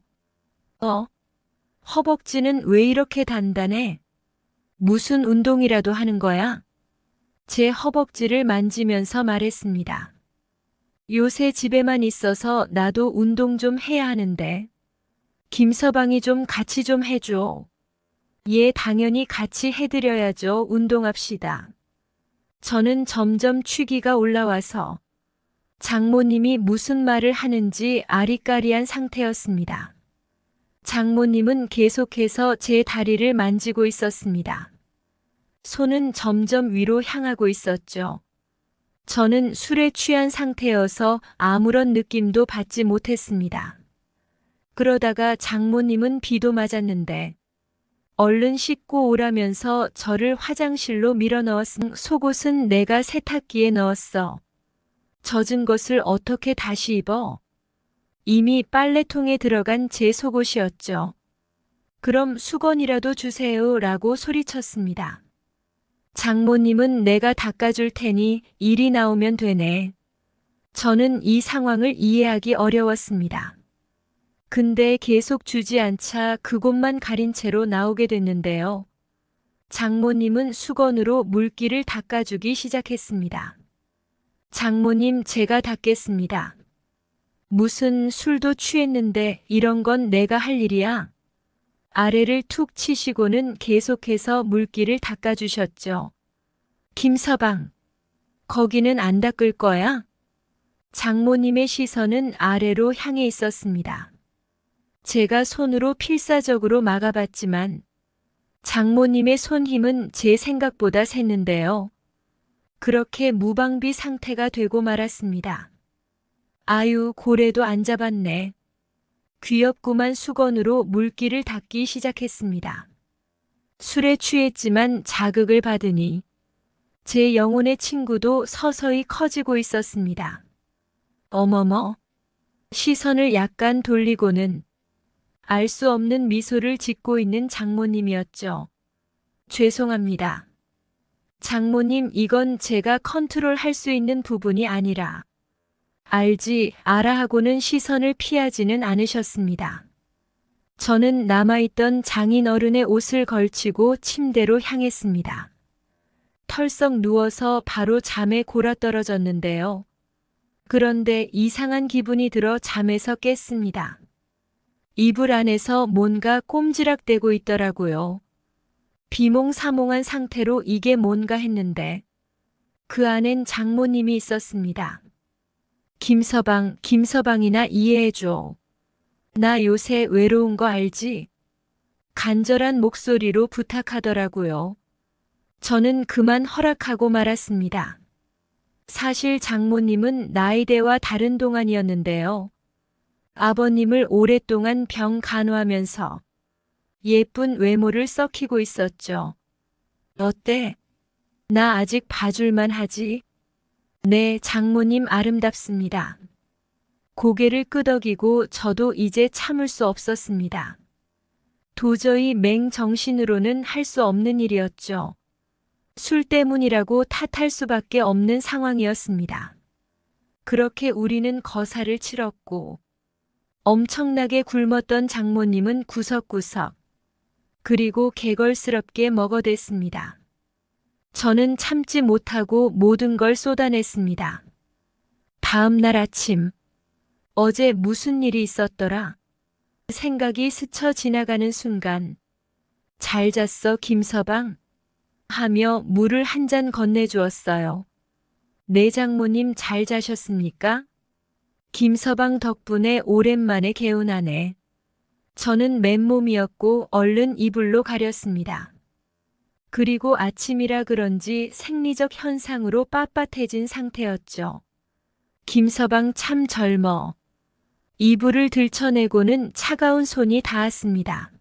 허벅지는 왜 이렇게 단단해? 무슨 운동이라도 하는 거야? 제 허벅지를 만지면서 말했습니다. 요새 집에만 있어서 나도 운동 좀 해야 하는데 김서방이 좀 같이 좀 해줘. 예, 당연히 같이 해드려야죠. 운동합시다. 저는 점점 취기가 올라와서 장모님이 무슨 말을 하는지 아리까리한 상태였습니다. 장모님은 계속해서 제 다리를 만지고 있었습니다. 손은 점점 위로 향하고 있었죠. 저는 술에 취한 상태여서 아무런 느낌도 받지 못했습니다. 그러다가 장모님은 비도 맞았는데 얼른 씻고 오라면서 저를 화장실로 밀어 넣었음. 속옷은 내가 세탁기에 넣었어. 젖은 것을 어떻게 다시 입어? 이미 빨래통에 들어간 제 속옷이었죠. 그럼 수건이라도 주세요 라고 소리쳤습니다. 장모님은 내가 닦아줄 테니 일이 나오면 되네. 저는 이 상황을 이해하기 어려웠습니다. 근데 계속 주지 않자 그곳만 가린 채로 나오게 됐는데요. 장모님은 수건으로 물기를 닦아주기 시작했습니다. 장모님, 제가 닦겠습니다. 무슨 술도 취했는데 이런 건 내가 할 일이야? 아래를 툭 치시고는 계속해서 물기를 닦아주셨죠. 김서방, 거기는 안 닦을 거야? 장모님의 시선은 아래로 향해 있었습니다. 제가 손으로 필사적으로 막아봤지만 장모님의 손 힘은 제 생각보다 셌는데요. 그렇게 무방비 상태가 되고 말았습니다. 아유, 고래도 안 잡았네. 귀엽구만. 수건으로 물기를 닦기 시작했습니다. 술에 취했지만 자극을 받으니 제 영혼의 친구도 서서히 커지고 있었습니다. 어머머. 시선을 약간 돌리고는 알 수 없는 미소를 짓고 있는 장모님이었죠. 죄송합니다. 장모님, 이건 제가 컨트롤할 수 있는 부분이 아니라 알지, 알아 하고는 시선을 피하지는 않으셨습니다. 저는 남아있던 장인 어른의 옷을 걸치고 침대로 향했습니다. 털썩 누워서 바로 잠에 골아떨어졌는데요. 그런데 이상한 기분이 들어 잠에서 깼습니다. 이불 안에서 뭔가 꼼지락대고 있더라고요. 비몽사몽한 상태로 이게 뭔가 했는데 그 안엔 장모님이 있었습니다. 김서방, 김서방이나 이해해줘. 나 요새 외로운 거 알지? 간절한 목소리로 부탁하더라고요. 저는 그만 허락하고 말았습니다. 사실 장모님은 나이대와 다른 동안이었는데요. 아버님을 오랫동안 병 간호하면서 예쁜 외모를 썩히고 있었죠. 어때? 나 아직 봐줄만 하지? 네, 장모님 아름답습니다. 고개를 끄덕이고 저도 이제 참을 수 없었습니다. 도저히 맹정신으로는 할 수 없는 일이었죠. 술 때문이라고 탓할 수밖에 없는 상황이었습니다. 그렇게 우리는 거사를 치렀고 엄청나게 굶었던 장모님은 구석구석 그리고 개걸스럽게 먹어댔습니다. 저는 참지 못하고 모든 걸 쏟아냈습니다. 다음 날 아침, 어제 무슨 일이 있었더라? 생각이 스쳐 지나가는 순간, 잘 잤어, 김서방? 하며 물을 한 잔 건네주었어요. 네, 장모님 잘 자셨습니까? 김서방 덕분에 오랜만에 개운하네. 저는 맨몸이었고 얼른 이불로 가렸습니다. 그리고 아침이라 그런지 생리적 현상으로 빳빳해진 상태였죠. 김서방 참 젊어. 이불을 들쳐내고는 차가운 손이 닿았습니다.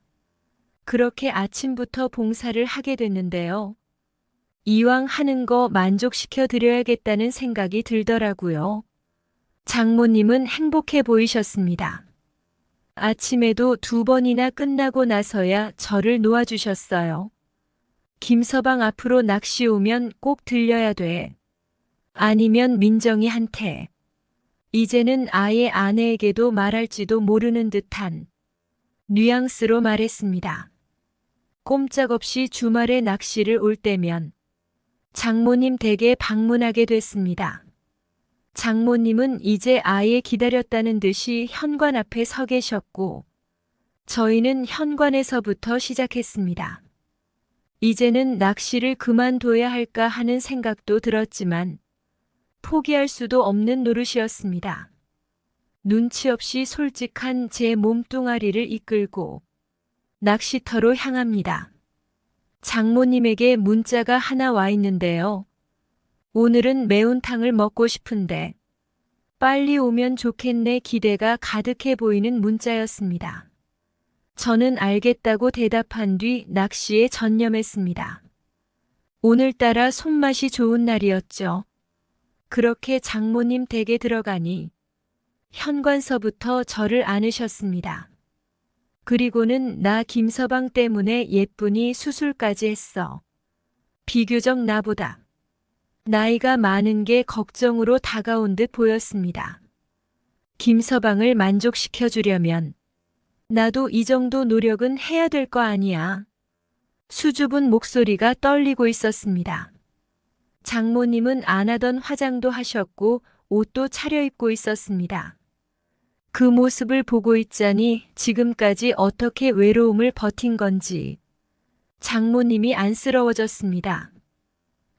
그렇게 아침부터 봉사를 하게 됐는데요. 이왕 하는 거 만족시켜 드려야겠다는 생각이 들더라고요. 장모님은 행복해 보이셨습니다. 아침에도 2번이나 끝나고 나서야 저를 놓아주셨어요. 김서방 앞으로 낚시 오면 꼭 들려야 돼. 아니면 민정이한테. 이제는 아예 아내에게도 말할지도 모르는 듯한 뉘앙스로 말했습니다. 꼼짝없이 주말에 낚시를 올 때면 장모님 댁에 방문하게 됐습니다. 장모님은 이제 아예 기다렸다는 듯이 현관 앞에 서 계셨고, 저희는 현관에서부터 시작했습니다. 이제는 낚시를 그만둬야 할까 하는 생각도 들었지만, 포기할 수도 없는 노릇이었습니다. 눈치 없이 솔직한 제 몸뚱아리를 이끌고 낚시터로 향합니다. 장모님에게 문자가 하나 와 있는데요. 오늘은 매운탕을 먹고 싶은데 빨리 오면 좋겠네 기대가 가득해 보이는 문자였습니다. 저는 알겠다고 대답한 뒤 낚시에 전념했습니다. 오늘따라 손맛이 좋은 날이었죠. 그렇게 장모님 댁에 들어가니 현관서부터 저를 안으셨습니다. 그리고는 나 김서방 때문에 예쁜이 수술까지 했어. 비교적 나보다 나이가 많은 게 걱정으로 다가온 듯 보였습니다. 김서방을 만족시켜 주려면 나도 이 정도 노력은 해야 될 거 아니야. 수줍은 목소리가 떨리고 있었습니다. 장모님은 안 하던 화장도 하셨고 옷도 차려입고 있었습니다. 그 모습을 보고 있자니 지금까지 어떻게 외로움을 버틴 건지 장모님이 안쓰러워졌습니다.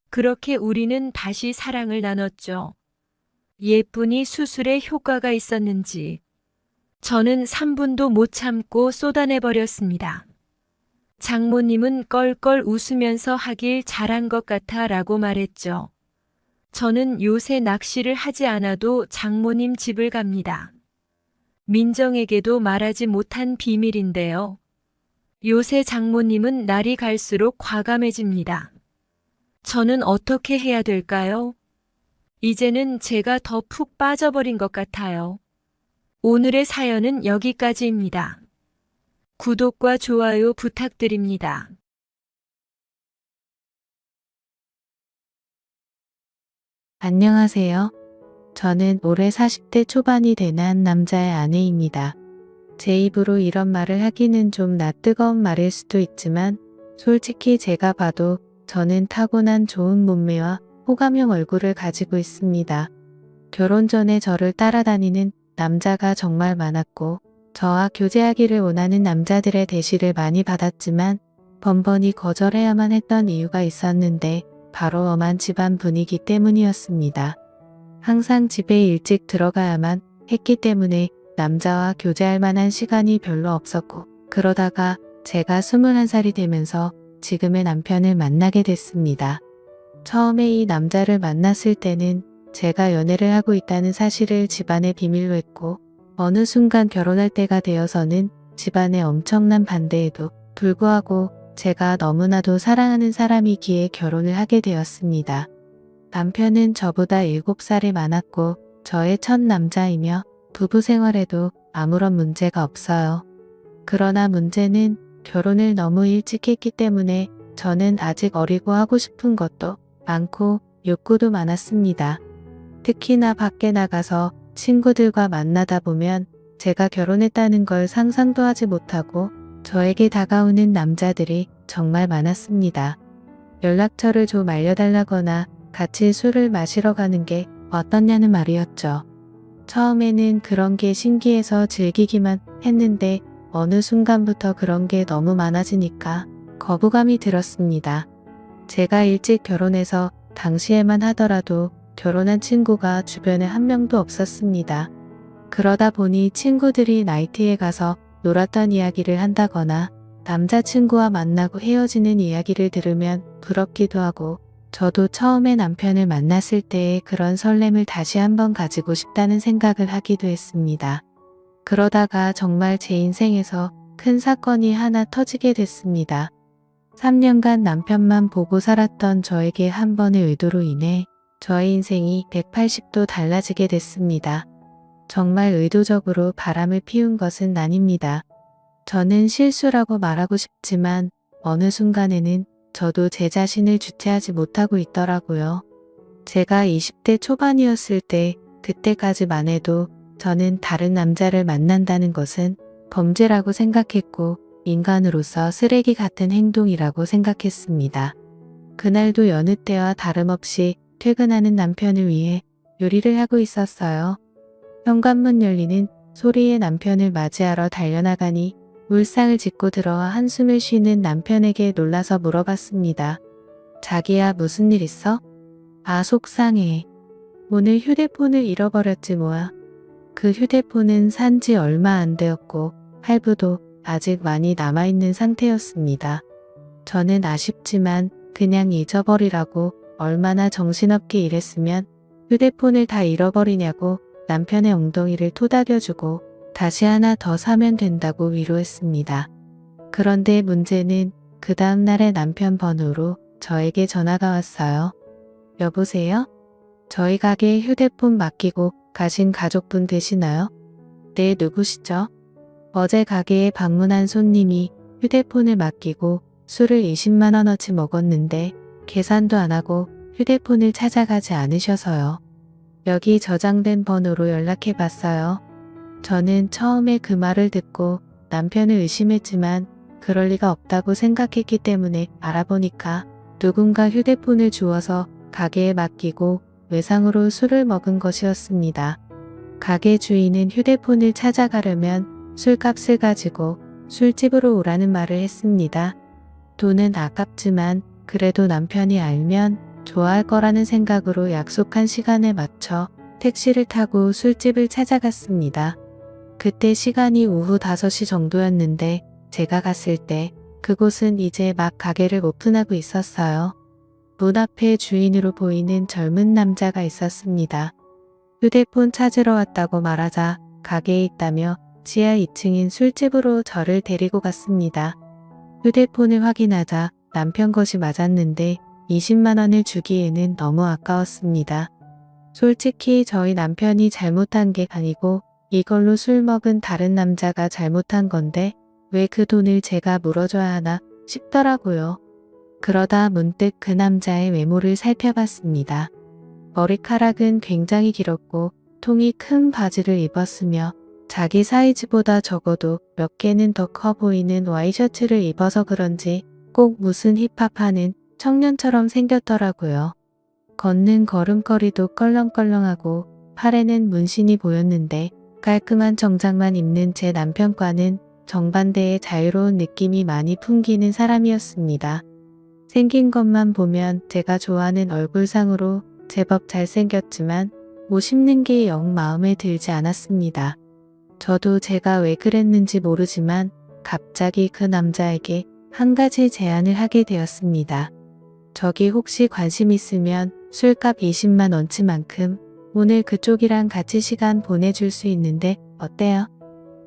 그렇게 우리는 다시 사랑을 나눴죠. 예쁜이 수술에 효과가 있었는지 저는 3분도 못 참고 쏟아내버렸습니다. 장모님은 껄껄 웃으면서 하길 잘한 것 같아 라고 말했죠. 저는 요새 낚시를 하지 않아도 장모님 집을 갑니다. 민정에게도 말하지 못한 비밀인데요. 요새 장모님은 날이 갈수록 과감해집니다. 저는 어떻게 해야 될까요? 이제는 제가 더 푹 빠져버린 것 같아요. 오늘의 사연은 여기까지입니다. 구독과 좋아요 부탁드립니다. 안녕하세요. 저는 올해 40대 초반이 되는 한 남자의 아내입니다. 제 입으로 이런 말을 하기는 좀 낯뜨거운 말일 수도 있지만 솔직히 제가 봐도 저는 타고난 좋은 몸매와 호감형 얼굴을 가지고 있습니다. 결혼 전에 저를 따라다니는 남자가 정말 많았고 저와 교제하기를 원하는 남자들의 대시를 많이 받았지만 번번이 거절해야만 했던 이유가 있었는데 바로 엄한 집안 분위기 때문이었습니다. 항상 집에 일찍 들어가야만 했기 때문에 남자와 교제할 만한 시간이 별로 없었고 그러다가 제가 21살이 되면서 지금의 남편을 만나게 됐습니다. 처음에 이 남자를 만났을 때는 제가 연애를 하고 있다는 사실을 집안에 비밀로 했고 어느 순간 결혼할 때가 되어서는 집안의 엄청난 반대에도 불구하고 제가 너무나도 사랑하는 사람이기에 결혼을 하게 되었습니다. 남편은 저보다 7살이 많았고 저의 첫 남자이며 부부 생활에도 아무런 문제가 없어요. 그러나 문제는 결혼을 너무 일찍 했기 때문에 저는 아직 어리고 하고 싶은 것도 많고 욕구도 많았습니다. 특히나 밖에 나가서 친구들과 만나다 보면 제가 결혼했다는 걸 상상도 하지 못하고 저에게 다가오는 남자들이 정말 많았습니다. 연락처를 좀 알려달라거나 같이 술을 마시러 가는 게 어떻냐는 말이었죠. 처음에는 그런 게 신기해서 즐기기만 했는데 어느 순간부터 그런 게 너무 많아지니까 거부감이 들었습니다. 제가 일찍 결혼해서 당시에만 하더라도 결혼한 친구가 주변에 한 명도 없었습니다. 그러다 보니 친구들이 나이트에 가서 놀았던 이야기를 한다거나 남자친구와 만나고 헤어지는 이야기를 들으면 부럽기도 하고 저도 처음에 남편을 만났을 때의 그런 설렘을 다시 한번 가지고 싶다는 생각을 하기도 했습니다. 그러다가 정말 제 인생에서 그 큰 사건이 하나 터지게 됐습니다. 3년간 남편만 보고 살았던 저에게 한 번의 의도로 인해 저의 인생이 180도 달라지게 됐습니다. 정말 의도적으로 바람을 피운 것은 아닙니다. 저는 실수라고 말하고 싶지만 어느 순간에는 저도 제 자신을 주체하지 못하고 있더라고요. 제가 20대 초반이었을 때 그때까지만 해도 저는 다른 남자를 만난다는 것은 범죄라고 생각했고 인간으로서 쓰레기 같은 행동이라고 생각했습니다. 그날도 여느 때와 다름없이 퇴근하는 남편을 위해 요리를 하고 있었어요. 현관문 열리는 소리에 남편을 맞이하러 달려나가니 울상을 짚고 들어와 한숨을 쉬는 남편에게 놀라서 물어봤습니다. 자기야, 무슨 일 있어? 아, 속상해. 오늘 휴대폰을 잃어버렸지 뭐야. 그 휴대폰은 산지 얼마 안 되었고 할부도 아직 많이 남아있는 상태였습니다. 저는 아쉽지만 그냥 잊어버리라고 얼마나 정신없게 일했으면 휴대폰을 다 잃어버리냐고 남편의 엉덩이를 토닥여주고 다시 하나 더 사면 된다고 위로했습니다. 그런데 문제는 그 다음날에 남편 번호로 저에게 전화가 왔어요. 여보세요? 저희 가게에 휴대폰 맡기고 가신 가족분 되시나요? 네, 누구시죠? 어제 가게에 방문한 손님이 휴대폰을 맡기고 술을 20만원어치 먹었는데 계산도 안 하고 휴대폰을 찾아가지 않으셔서요. 여기 저장된 번호로 연락해봤어요. 저는 처음에 그 말을 듣고 남편을 의심했지만 그럴 리가 없다고 생각했기 때문에 알아보니까 누군가 휴대폰을 주워서 가게에 맡기고 외상으로 술을 먹은 것이었습니다. 가게 주인은 휴대폰을 찾아가려면 술값을 가지고 술집으로 오라는 말을 했습니다. 돈은 아깝지만 그래도 남편이 알면 좋아할 거라는 생각으로 약속한 시간에 맞춰 택시를 타고 술집을 찾아갔습니다. 그때 시간이 오후 5시 정도였는데 제가 갔을 때 그곳은 이제 막 가게를 오픈하고 있었어요. 문 앞에 주인으로 보이는 젊은 남자가 있었습니다. 휴대폰 찾으러 왔다고 말하자 가게에 있다며 지하 2층인 술집으로 저를 데리고 갔습니다. 휴대폰을 확인하자 남편 것이 맞았는데 20만원을 주기에는 너무 아까웠습니다. 솔직히 저희 남편이 잘못한 게 아니고 이걸로 술 먹은 다른 남자가 잘못한 건데 왜 그 돈을 제가 물어줘야 하나 싶더라고요. 그러다 문득 그 남자의 외모를 살펴봤습니다. 머리카락은 굉장히 길었고 통이 큰 바지를 입었으며 자기 사이즈보다 적어도 몇 개는 더 커 보이는 와이셔츠를 입어서 그런지 꼭 무슨 힙합하는 청년처럼 생겼더라고요. 걷는 걸음걸이도 껄렁껄렁하고 팔에는 문신이 보였는데 깔끔한 정장만 입는 제 남편과는 정반대의 자유로운 느낌이 많이 풍기는 사람이었습니다. 생긴 것만 보면 제가 좋아하는 얼굴상으로 제법 잘생겼지만 옷 입는 게 영 마음에 들지 않았습니다. 저도 제가 왜 그랬는지 모르지만 갑자기 그 남자에게 한 가지 제안을 하게 되었습니다. 저기 혹시 관심 있으면 술값 20만 원치만큼 오늘 그쪽이랑 같이 시간 보내줄 수 있는데 어때요?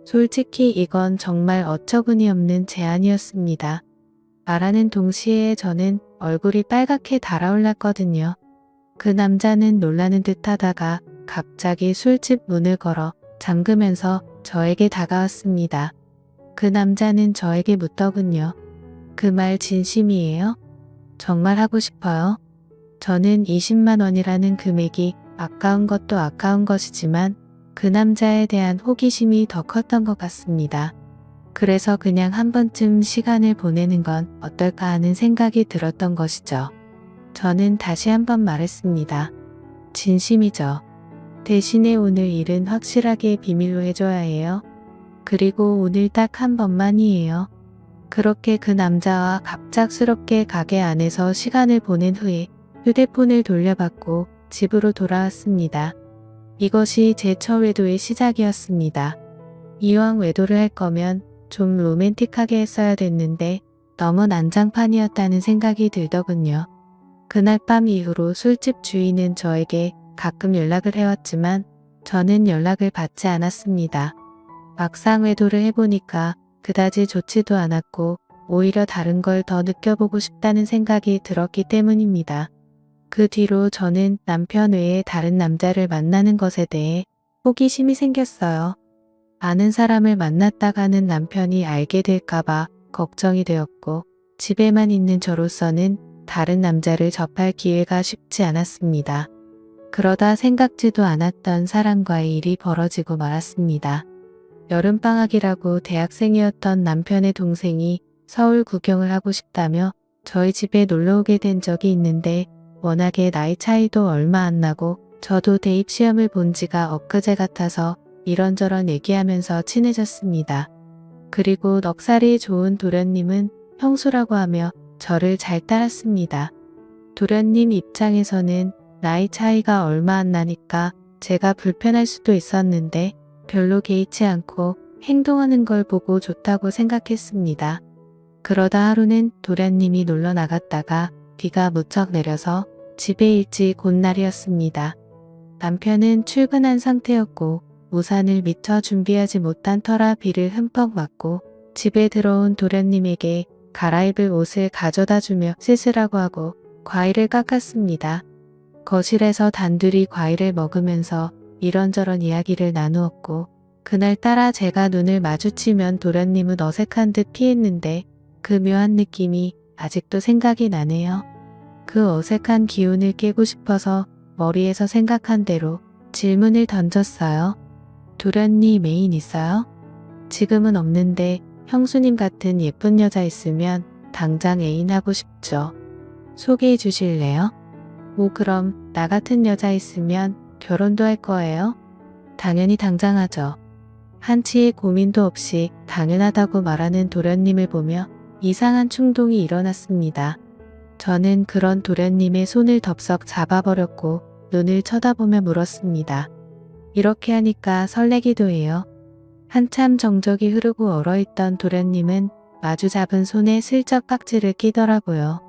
솔직히 이건 정말 어처구니 없는 제안이었습니다. 말하는 동시에 저는 얼굴이 빨갛게 달아올랐거든요. 그 남자는 놀라는 듯 하다가 갑자기 술집 문을 걸어 잠그면서 저에게 다가왔습니다. 그 남자는 저에게 묻더군요. 그 말 진심이에요? 정말 하고 싶어요? 저는 20만 원이라는 금액이 아까운 것도 아까운 것이지만 그 남자에 대한 호기심이 더 컸던 것 같습니다. 그래서 그냥 한 번쯤 시간을 보내는 건 어떨까 하는 생각이 들었던 것이죠. 저는 다시 한번 말했습니다. 진심이죠. 대신에 오늘 일은 확실하게 비밀로 해줘야 해요. 그리고 오늘 딱 한 번만이에요. 그렇게 그 남자와 갑작스럽게 가게 안에서 시간을 보낸 후에 휴대폰을 돌려받고 집으로 돌아왔습니다. 이것이 제 첫 외도의 시작이었습니다. 이왕 외도를 할 거면 좀 로맨틱하게 했어야 됐는데 너무 난장판이었다는 생각이 들더군요. 그날 밤 이후로 술집 주인은 저에게 가끔 연락을 해왔지만 저는 연락을 받지 않았습니다. 막상 외도를 해보니까 그다지 좋지도 않았고 오히려 다른 걸 더 느껴보고 싶다는 생각이 들었기 때문입니다. 그 뒤로 저는 남편 외에 다른 남자를 만나는 것에 대해 호기심이 생겼어요. 아는 사람을 만났다가는 남편이 알게 될까봐 걱정이 되었고 집에만 있는 저로서는 다른 남자를 접할 기회가 쉽지 않았습니다. 그러다 생각지도 않았던 사람과의 일이 벌어지고 말았습니다. 여름방학이라고 대학생이었던 남편의 동생이 서울 구경을 하고 싶다며 저희 집에 놀러오게 된 적이 있는데 워낙에 나이 차이도 얼마 안 나고 저도 대입시험을 본 지가 엊그제 같아서 이런저런 얘기하면서 친해졌습니다. 그리고 넉살이 좋은 도련님은 형수라고 하며 저를 잘 따랐습니다. 도련님 입장에서는 나이 차이가 얼마 안 나니까 제가 불편할 수도 있었는데 별로 개의치 않고 행동하는 걸 보고 좋다고 생각했습니다. 그러다 하루는 도련님이 놀러 나갔다가 비가 무척 내려서 집에 일찍 온 날이었습니다. 남편은 출근한 상태였고 우산을 미처 준비하지 못한 터라 비를 흠뻑 맞고 집에 들어온 도련님에게 갈아입을 옷을 가져다 주며 씻으라고 하고 과일을 깎았습니다. 거실에서 단둘이 과일을 먹으면서 이런저런 이야기를 나누었고 그날따라 제가 눈을 마주치면 도련님은 어색한 듯 피했는데 그 묘한 느낌이 아직도 생각이 나네요. 그 어색한 기운을 깨고 싶어서 머리에서 생각한 대로 질문을 던졌어요. 도련님 애인 있어요? 지금은 없는데 형수님 같은 예쁜 여자 있으면 당장 애인하고 싶죠. 소개해 주실래요? 그럼 나 같은 여자 있으면 결혼도 할 거예요? 당연히 당장 하죠. 한치의 고민도 없이 당연하다고 말하는 도련님을 보며 이상한 충동이 일어났습니다. 저는 그런 도련님의 손을 덥석 잡아버렸고 눈을 쳐다보며 물었습니다. 이렇게 하니까 설레기도 해요. 한참 정적이 흐르고 얼어있던 도련님은 마주 잡은 손에 슬쩍 깍지를 끼더라고요.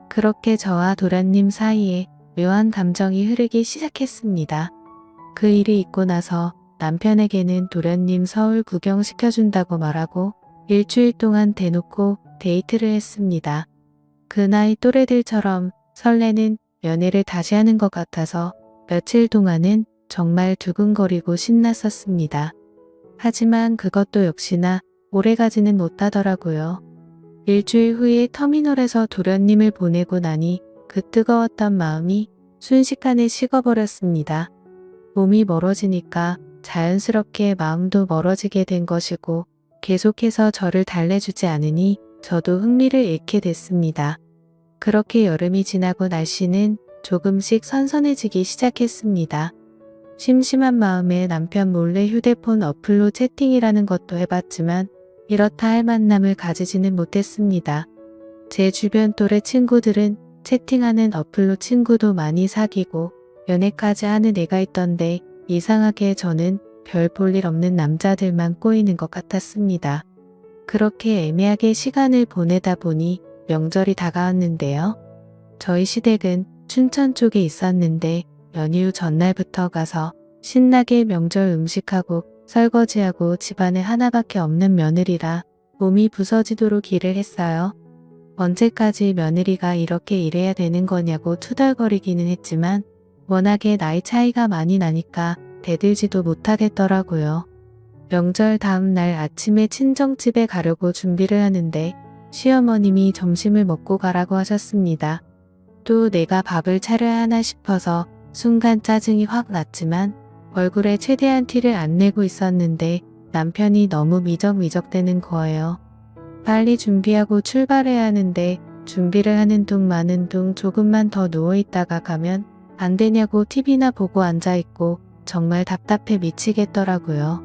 그렇게 저와 도련님 사이에 묘한 감정이 흐르기 시작했습니다. 그 일이 있고 나서 남편에게는 도련님 서울 구경시켜준다고 말하고 일주일 동안 대놓고 데이트를 했습니다. 그 나이 또래들처럼 설레는 연애를 다시 하는 것 같아서 며칠 동안은 정말 두근거리고 신났었습니다. 하지만 그것도 역시나 오래가지는 못하더라고요. 일주일 후에 터미널에서 도련님을 보내고 나니 그 뜨거웠던 마음이 순식간에 식어버렸습니다. 몸이 멀어지니까 자연스럽게 마음도 멀어지게 된 것이고 계속해서 저를 달래주지 않으니 저도 흥미를 잃게 됐습니다. 그렇게 여름이 지나고 날씨는 조금씩 선선해지기 시작했습니다. 심심한 마음에 남편 몰래 휴대폰 어플로 채팅이라는 것도 해봤지만 이렇다 할 만남을 가지지는 못했습니다. 제 주변 또래 친구들은 채팅하는 어플로 친구도 많이 사귀고 연애까지 하는 애가 있던데 이상하게 저는 별 볼 일 없는 남자들만 꼬이는 것 같았습니다. 그렇게 애매하게 시간을 보내다 보니 명절이 다가왔는데요. 저희 시댁은 춘천 쪽에 있었는데 연휴 전날부터 가서 신나게 명절 음식하고 설거지하고 집안에 하나밖에 없는 며느리라 몸이 부서지도록 일을 했어요. 언제까지 며느리가 이렇게 일해야 되는 거냐고 투덜거리기는 했지만 워낙에 나이 차이가 많이 나니까 대들지도 못하겠더라고요. 명절 다음 날 아침에 친정집에 가려고 준비를 하는데 시어머님이 점심을 먹고 가라고 하셨습니다. 또 내가 밥을 차려야 하나 싶어서 순간 짜증이 확 났지만 얼굴에 최대한 티를 안 내고 있었는데 남편이 너무 미적미적대는 거예요. 빨리 준비하고 출발해야 하는데 준비를 하는 둥 마는 둥 조금만 더 누워있다가 가면 안 되냐고 TV나 보고 앉아있고 정말 답답해 미치겠더라고요.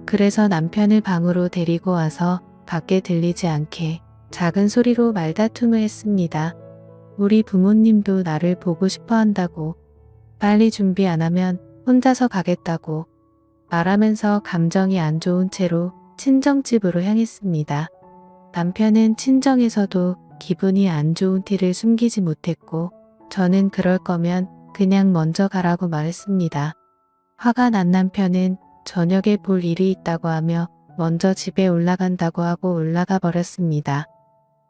그래서 남편을 방으로 데리고 와서 밖에 들리지 않게 작은 소리로 말다툼을 했습니다. 우리 부모님도 나를 보고 싶어 한다고, 빨리 준비 안 하면 혼자서 가겠다고 말하면서 감정이 안 좋은 채로 친정집으로 향했습니다. 남편은 친정에서도 기분이 안 좋은 티를 숨기지 못했고 저는 그럴 거면 그냥 먼저 가라고 말했습니다. 화가 난 남편은 저녁에 볼 일이 있다고 하며 먼저 집에 올라간다고 하고 올라가 버렸습니다.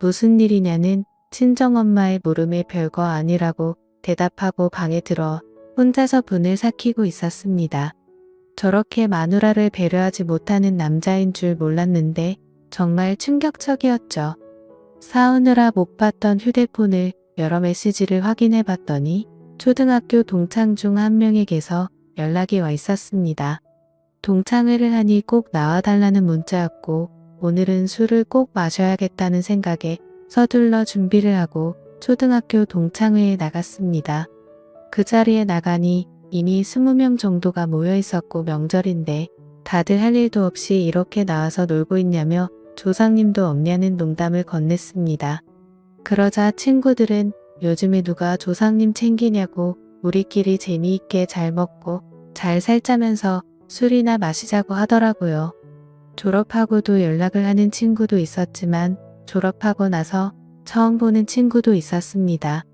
무슨 일이냐는 친정엄마의 물음에 별거 아니라고 대답하고 방에 들어 혼자서 분을 삭히고 있었습니다. 저렇게 마누라를 배려하지 못하는 남자인 줄 몰랐는데 정말 충격적이었죠. 사오느라 못 봤던 휴대폰을 여러 메시지를 확인해 봤더니 초등학교 동창 중 한 명에게서 연락이 와 있었습니다. 동창회를 하니 꼭 나와달라는 문자였고 오늘은 술을 꼭 마셔야겠다는 생각에 서둘러 준비를 하고 초등학교 동창회에 나갔습니다. 그 자리에 나가니 이미 20명 정도가 모여 있었고 명절인데 다들 할 일도 없이 이렇게 나와서 놀고 있냐며 조상님도 없냐는 농담을 건넸습니다. 그러자 친구들은 요즘에 누가 조상님 챙기냐고 우리끼리 재미있게 잘 먹고 잘 살자면서 술이나 마시자고 하더라고요. 졸업하고도 연락을 하는 친구도 있었지만 졸업하고 나서 처음 보는 친구도 있었습니다.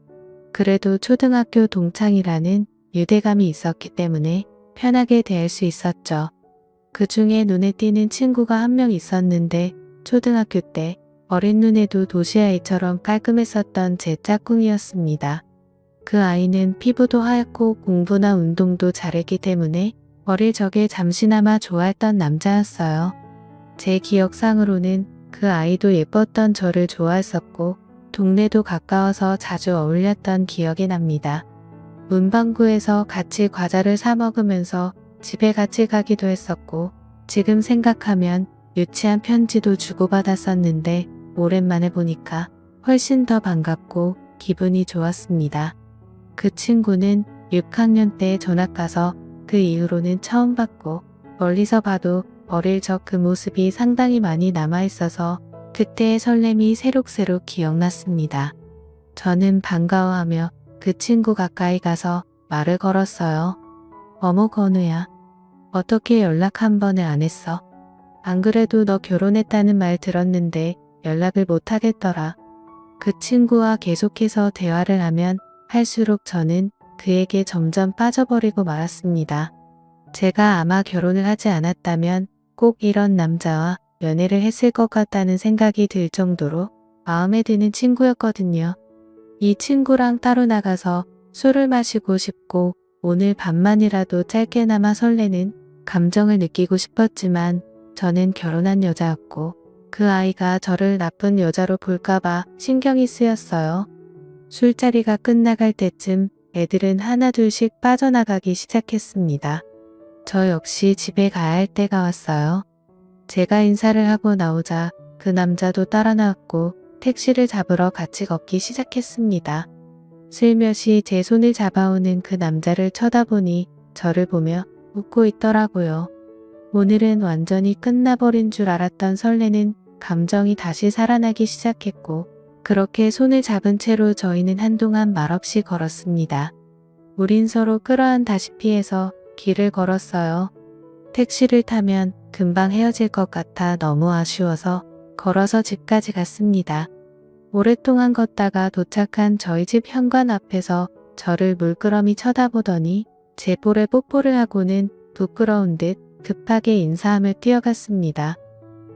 그래도 초등학교 동창이라는 유대감이 있었기 때문에 편하게 대할 수 있었죠. 그 중에 눈에 띄는 친구가 한 명 있었는데 초등학교 때 어린 눈에도 도시아이처럼 깔끔했었던 제 짝꿍이었습니다. 그 아이는 피부도 하얗고 공부나 운동도 잘했기 때문에 어릴 적에 잠시나마 좋아했던 남자였어요. 제 기억상으로는 그 아이도 예뻤던 저를 좋아했었고 동네도 가까워서 자주 어울렸던 기억이 납니다. 문방구에서 같이 과자를 사 먹으면서 집에 같이 가기도 했었고 지금 생각하면 유치한 편지도 주고받았었는데 오랜만에 보니까 훨씬 더 반갑고 기분이 좋았습니다. 그 친구는 6학년 때 전학 가서 그 이후로는 처음 봤고 멀리서 봐도 어릴 적 그 모습이 상당히 많이 남아있어서 그때의 설렘이 새록새록 기억났습니다. 저는 반가워하며 그 친구 가까이 가서 말을 걸었어요. 어머 건우야. 어떻게 연락 한 번을 안 했어? 안 그래도 너 결혼했다는 말 들었는데 연락을 못 하겠더라. 그 친구와 계속해서 대화를 하면 할수록 저는 그에게 점점 빠져버리고 말았습니다. 제가 아마 결혼을 하지 않았다면 꼭 이런 남자와 연애를 했을 것 같다는 생각이 들 정도로 마음에 드는 친구였거든요. 이 친구랑 따로 나가서 술을 마시고 싶고 오늘 밤만이라도 짧게나마 설레는 감정을 느끼고 싶었지만 저는 결혼한 여자였고 그 아이가 저를 나쁜 여자로 볼까봐 신경이 쓰였어요. 술자리가 끝나갈 때쯤 애들은 하나둘씩 빠져나가기 시작했습니다. 저 역시 집에 가야 할 때가 왔어요. 제가 인사를 하고 나오자 그 남자도 따라 나왔고 택시를 잡으러 같이 걷기 시작했습니다. 슬며시 제 손을 잡아오는 그 남자를 쳐다보니 저를 보며 웃고 있더라고요. 오늘은 완전히 끝나버린 줄 알았던 설레는 감정이 다시 살아나기 시작했고 그렇게 손을 잡은 채로 저희는 한동안 말없이 걸었습니다. 우린 서로 끌어안다시피 해서 길을 걸었어요. 택시를 타면 금방 헤어질 것 같아 너무 아쉬워서 걸어서 집까지 갔습니다. 오랫동안 걷다가 도착한 저희 집 현관 앞에서 저를 물끄러미 쳐다보더니 제 볼에 뽀뽀를 하고는 부끄러운 듯 급하게 인사하며 뛰어갔습니다.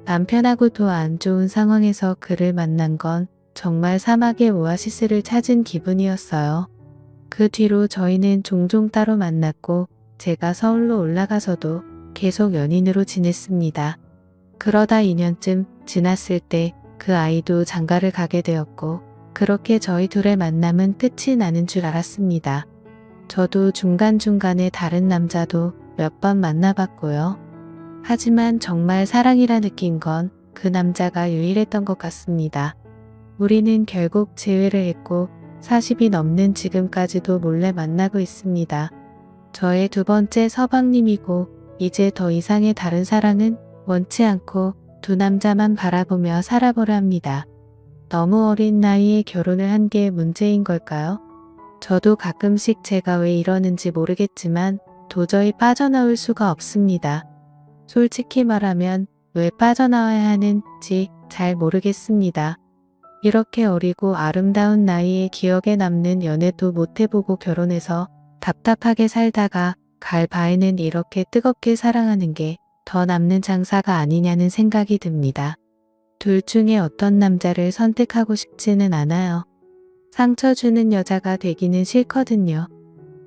남편하고도 안 좋은 상황에서 그를 만난 건 정말 사막의 오아시스를 찾은 기분이었어요. 그 뒤로 저희는 종종 따로 만났고 제가 서울로 올라가서도 계속 연인으로 지냈습니다. 그러다 2년쯤 지났을 때 그 아이도 장가를 가게 되었고 그렇게 저희 둘의 만남은 끝이 나는 줄 알았습니다. 저도 중간중간에 다른 남자도 몇 번 만나봤고요. 하지만 정말 사랑이라 느낀 건 그 남자가 유일했던 것 같습니다. 우리는 결국 재회를 했고 40이 넘는 지금까지도 몰래 만나고 있습니다. 저의 두 번째 서방님이고 이제 더 이상의 다른 사랑은 원치 않고 두 남자만 바라보며 살아보려 합니다. 너무 어린 나이에 결혼을 한 게 문제인 걸까요? 저도 가끔씩 제가 왜 이러는지 모르겠지만 도저히 빠져나올 수가 없습니다. 솔직히 말하면 왜 빠져나와야 하는지 잘 모르겠습니다. 이렇게 어리고 아름다운 나이에 기억에 남는 연애도 못 해보고 결혼해서 답답하게 살다가 갈 바에는 이렇게 뜨겁게 사랑하는 게 더 남는 장사가 아니냐는 생각이 듭니다. 둘 중에 어떤 남자를 선택하고 싶지는 않아요. 상처 주는 여자가 되기는 싫거든요.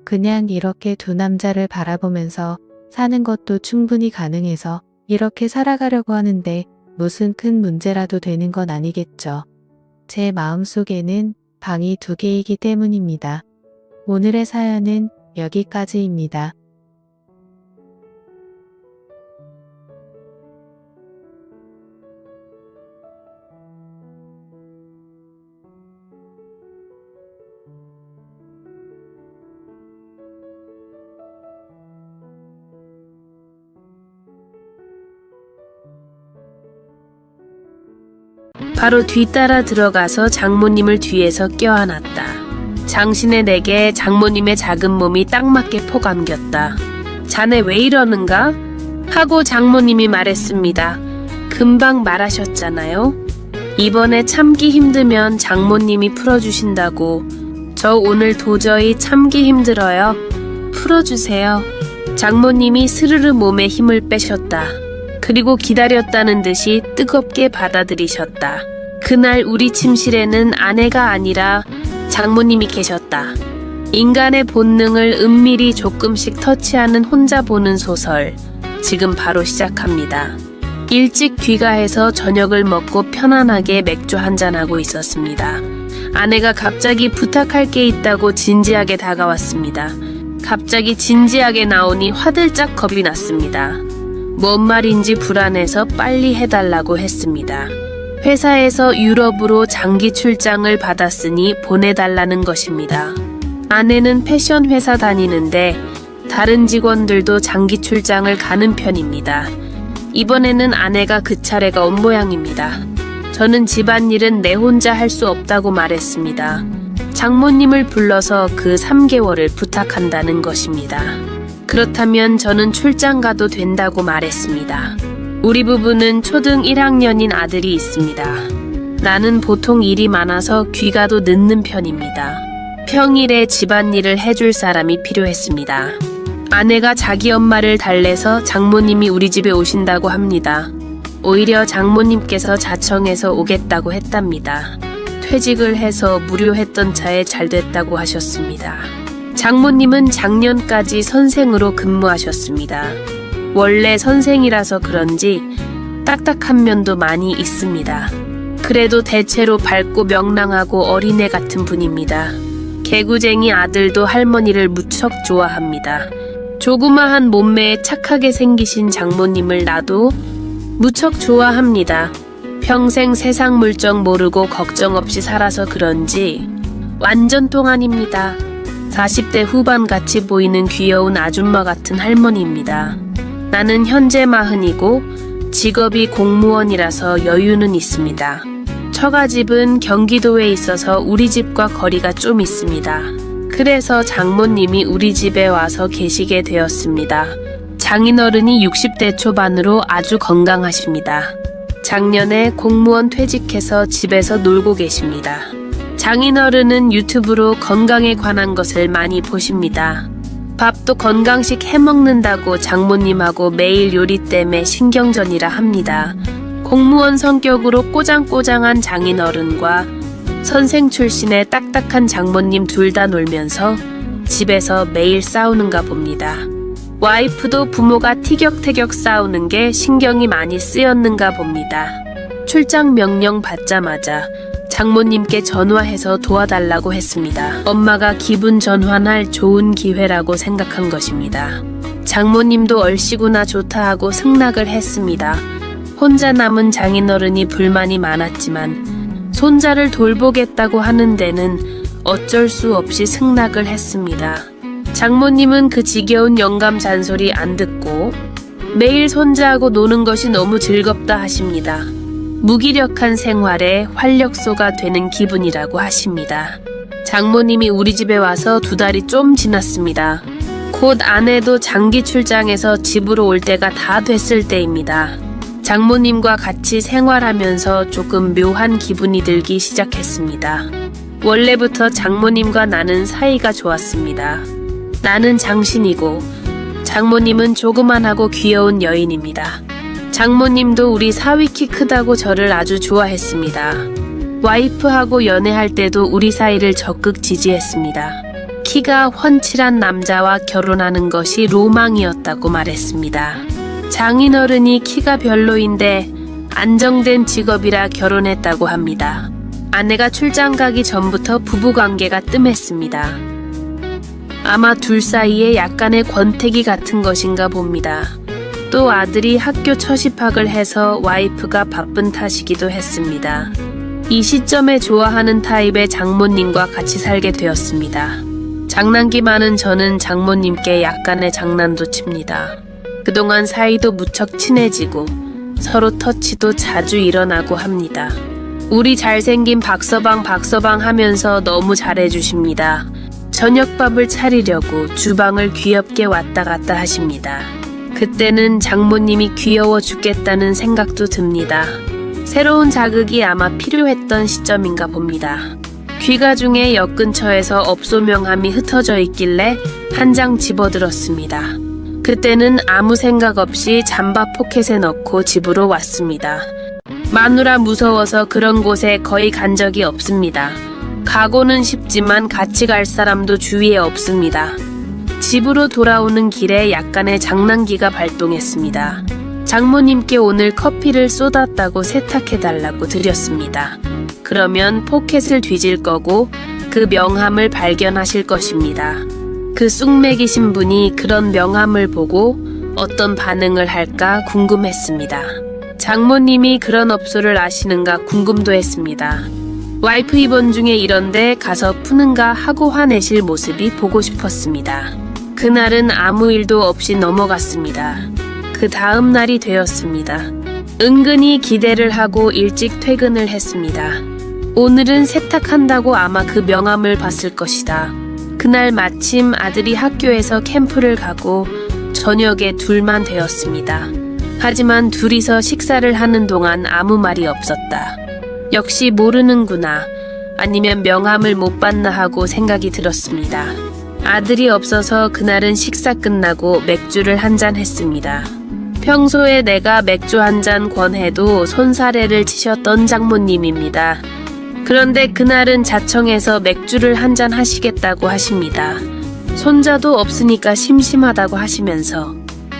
그냥 이렇게 두 남자를 바라보면서 사는 것도 충분히 가능해서 이렇게 살아가려고 하는데 무슨 큰 문제라도 되는 건 아니겠죠. 제 마음속에는 방이 2개이기 때문입니다. 오늘의 사연은 여기까지입니다. 바로 뒤따라 들어가서 장모님을 뒤에서 껴안았다. 장신의 내게 장모님의 작은 몸이 딱 맞게 포감겼다. 자네 왜 이러는가? 하고 장모님이 말했습니다. 금방 말하셨잖아요. 이번에 참기 힘들면 장모님이 풀어주신다고. 저 오늘 도저히 참기 힘들어요. 풀어주세요. 장모님이 스르르 몸에 힘을 빼셨다. 그리고 기다렸다는 듯이 뜨겁게 받아들이셨다. 그날 우리 침실에는 아내가 아니라 장모님이 계셨다. 인간의 본능을 은밀히 조금씩 터치하는 혼자 보는 소설. 지금 바로 시작합니다. 일찍 귀가해서 저녁을 먹고 편안하게 맥주 한잔하고 있었습니다. 아내가 갑자기 부탁할 게 있다고 진지하게 다가왔습니다. 갑자기 진지하게 나오니 화들짝 겁이 났습니다. 뭔 말인지 불안해서 빨리 해달라고 했습니다. 회사에서 유럽으로 장기 출장을 받았으니 보내달라는 것입니다. 아내는 패션 회사 다니는데 다른 직원들도 장기 출장을 가는 편입니다. 이번에는 아내가 그 차례가 온 모양입니다. 저는 집안일은 내 혼자 할 수 없다고 말했습니다. 장모님을 불러서 그 3개월을 부탁한다는 것입니다. 그렇다면 저는 출장 가도 된다고 말했습니다. 우리 부부는 초등 1학년인 아들이 있습니다. 나는 보통 일이 많아서 귀가도 늦는 편입니다. 평일에 집안일을 해줄 사람이 필요했습니다. 아내가 자기 엄마를 달래서 장모님이 우리 집에 오신다고 합니다. 오히려 장모님께서 자청해서 오겠다고 했답니다. 퇴직을 해서 무료했던 차에 잘 됐다고 하셨습니다. 장모님은 작년까지 선생으로 근무하셨습니다. 원래 선생이라서 그런지 딱딱한 면도 많이 있습니다. 그래도 대체로 밝고 명랑하고 어린애 같은 분입니다. 개구쟁이 아들도 할머니를 무척 좋아합니다. 조그마한 몸매에 착하게 생기신 장모님을 나도 무척 좋아합니다. 평생 세상 물정 모르고 걱정 없이 살아서 그런지 완전 동안입니다. 40대 후반 같이 보이는 귀여운 아줌마 같은 할머니입니다. 나는 현재 40이고 직업이 공무원이라서 여유는 있습니다. 처가집은 경기도에 있어서 우리 집과 거리가 좀 있습니다. 그래서 장모님이 우리 집에 와서 계시게 되었습니다. 장인어른이 60대 초반으로 아주 건강하십니다. 작년에 공무원 퇴직해서 집에서 놀고 계십니다. 장인어른은 유튜브로 건강에 관한 것을 많이 보십니다. 밥도 건강식 해먹는다고 장모님하고 매일 요리 때문에 신경전이라 합니다. 공무원 성격으로 꼬장꼬장한 장인어른과 선생 출신의 딱딱한 장모님 둘 다 놀면서 집에서 매일 싸우는가 봅니다. 와이프도 부모가 티격태격 싸우는 게 신경이 많이 쓰였는가 봅니다. 출장 명령 받자마자 장모님께 전화해서 도와달라고 했습니다. 엄마가 기분 전환할 좋은 기회라고 생각한 것입니다. 장모님도 얼씨구나 좋다 하고 승낙을 했습니다. 혼자 남은 장인어른이 불만이 많았지만 손자를 돌보겠다고 하는 데는 어쩔 수 없이 승낙을 했습니다. 장모님은 그 지겨운 영감 잔소리 안 듣고 매일 손자하고 노는 것이 너무 즐겁다 하십니다. 무기력한 생활에 활력소가 되는 기분이라고 하십니다. 장모님이 우리 집에 와서 2달이 좀 지났습니다. 곧 아내도 장기 출장에서 집으로 올 때가 다 됐을 때입니다. 장모님과 같이 생활하면서 조금 묘한 기분이 들기 시작했습니다. 원래부터 장모님과 나는 사이가 좋았습니다. 나는 장신이고 장모님은 조그만하고 귀여운 여인입니다. 장모님도 우리 사위 키 크다고 저를 아주 좋아했습니다. 와이프하고 연애할 때도 우리 사이를 적극 지지했습니다. 키가 훤칠한 남자와 결혼하는 것이 로망이었다고 말했습니다. 장인어른이 키가 별로인데 안정된 직업이라 결혼했다고 합니다. 아내가 출장 가기 전부터 부부관계가 뜸했습니다. 아마 둘 사이에 약간의 권태기 같은 것인가 봅니다. 또 아들이 학교 첫 입학을 해서 와이프가 바쁜 탓이기도 했습니다. 이 시점에 좋아하는 타입의 장모님과 같이 살게 되었습니다. 장난기 많은 저는 장모님께 약간의 장난도 칩니다. 그동안 사이도 무척 친해지고 서로 터치도 자주 일어나고 합니다. 우리 잘생긴 박서방 하면서 너무 잘해주십니다. 저녁밥을 차리려고 주방을 귀엽게 왔다 갔다 하십니다. 그때는 장모님이 귀여워 죽겠다는 생각도 듭니다. 새로운 자극이 아마 필요했던 시점인가 봅니다. 귀가 중에 역 근처에서 업소 명함이 흩어져 있길래 한 장 집어들었습니다. 그때는 아무 생각 없이 잠바 포켓에 넣고 집으로 왔습니다. 마누라 무서워서 그런 곳에 거의 간 적이 없습니다. 가고는 싶지만 같이 갈 사람도 주위에 없습니다. 집으로 돌아오는 길에 약간의 장난기가 발동했습니다. 장모님께 오늘 커피를 쏟았다고 세탁해달라고 드렸습니다. 그러면 포켓을 뒤질 거고 그 명함을 발견하실 것입니다. 그 쑥맥이신 분이 그런 명함을 보고 어떤 반응을 할까 궁금했습니다. 장모님이 그런 업소를 아시는가 궁금도 했습니다. 와이프 입원 중에 이런데 가서 푸는가 하고 화내실 모습이 보고 싶었습니다. 그날은 아무 일도 없이 넘어갔습니다. 그 다음 날이 되었습니다. 은근히 기대를 하고 일찍 퇴근을 했습니다. 오늘은 세탁한다고 아마 그 명함을 봤을 것이다. 그날 마침 아들이 학교에서 캠프를 가고 저녁에 둘만 되었습니다. 하지만 둘이서 식사를 하는 동안 아무 말이 없었다. 역시 모르는구나, 아니면 명함을 못 봤나 하고 생각이 들었습니다. 아들이 없어서 그날은 식사 끝나고 맥주를 한잔 했습니다. 평소에 내가 맥주 한 잔 권해도 손사래를 치셨던 장모님입니다. 그런데 그날은 자청해서 맥주를 한잔 하시겠다고 하십니다. 손자도 없으니까 심심하다고 하시면서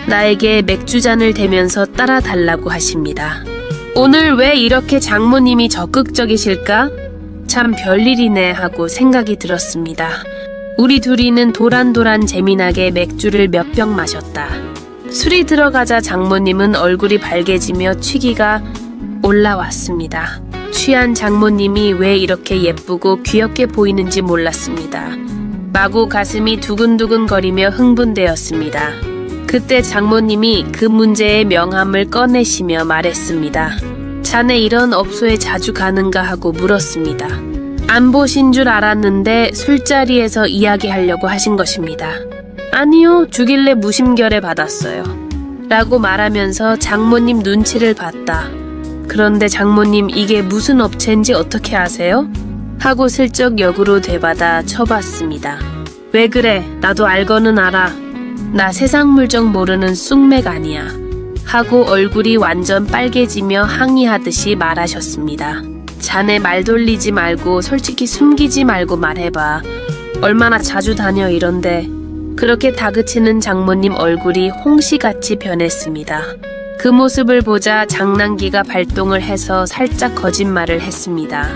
나에게 맥주잔을 대면서 따라달라고 하십니다. 오늘 왜 이렇게 장모님이 적극적이실까? 참 별일이네 하고 생각이 들었습니다. 우리 둘이는 도란도란 재미나게 맥주를 몇 병 마셨다. 술이 들어가자 장모님은 얼굴이 발개지며 취기가 올라왔습니다. 취한 장모님이 왜 이렇게 예쁘고 귀엽게 보이는지 몰랐습니다. 마구 가슴이 두근두근거리며 흥분되었습니다. 그때 장모님이 그 문제의 명함을 꺼내시며 말했습니다. 자네 이런 업소에 자주 가는가 하고 물었습니다. 안 보신 줄 알았는데 술자리에서 이야기하려고 하신 것입니다. 아니요, 주길래 무심결에 받았어요. 라고 말하면서 장모님 눈치를 봤다. 그런데 장모님 이게 무슨 업체인지 어떻게 아세요? 하고 슬쩍 역으로 되받아 쳐봤습니다. 왜 그래? 나도 알거는 알아. 나 세상 물정 모르는 쑥맥 아니야. 하고 얼굴이 완전 빨개지며 항의하듯이 말하셨습니다. 자네 말 돌리지 말고 솔직히 숨기지 말고 말해봐. 얼마나 자주 다녀 이런데. 그렇게 다그치는 장모님 얼굴이 홍시같이 변했습니다. 그 모습을 보자 장난기가 발동을 해서 살짝 거짓말을 했습니다.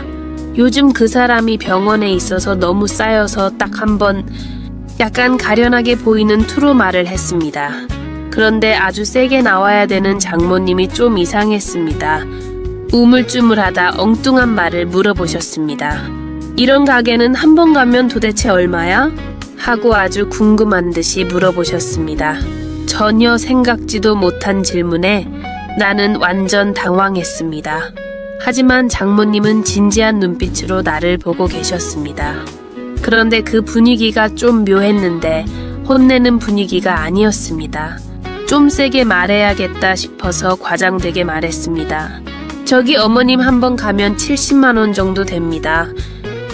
요즘 그 사람이 병원에 있어서 너무 쌓여서 딱 한 번 약간 가련하게 보이는 투로 말을 했습니다. 그런데 아주 세게 나와야 되는 장모님이 좀 이상했습니다. 우물쭈물하다 엉뚱한 말을 물어보셨습니다. 이런 가게는 한 번 가면 도대체 얼마야? 하고 아주 궁금한 듯이 물어보셨습니다. 전혀 생각지도 못한 질문에 나는 완전 당황했습니다. 하지만 장모님은 진지한 눈빛으로 나를 보고 계셨습니다. 그런데 그 분위기가 좀 묘했는데 혼내는 분위기가 아니었습니다. 좀 세게 말해야겠다 싶어서 과장되게 말했습니다. 저기 어머님 한번 가면 70만 원 정도 됩니다.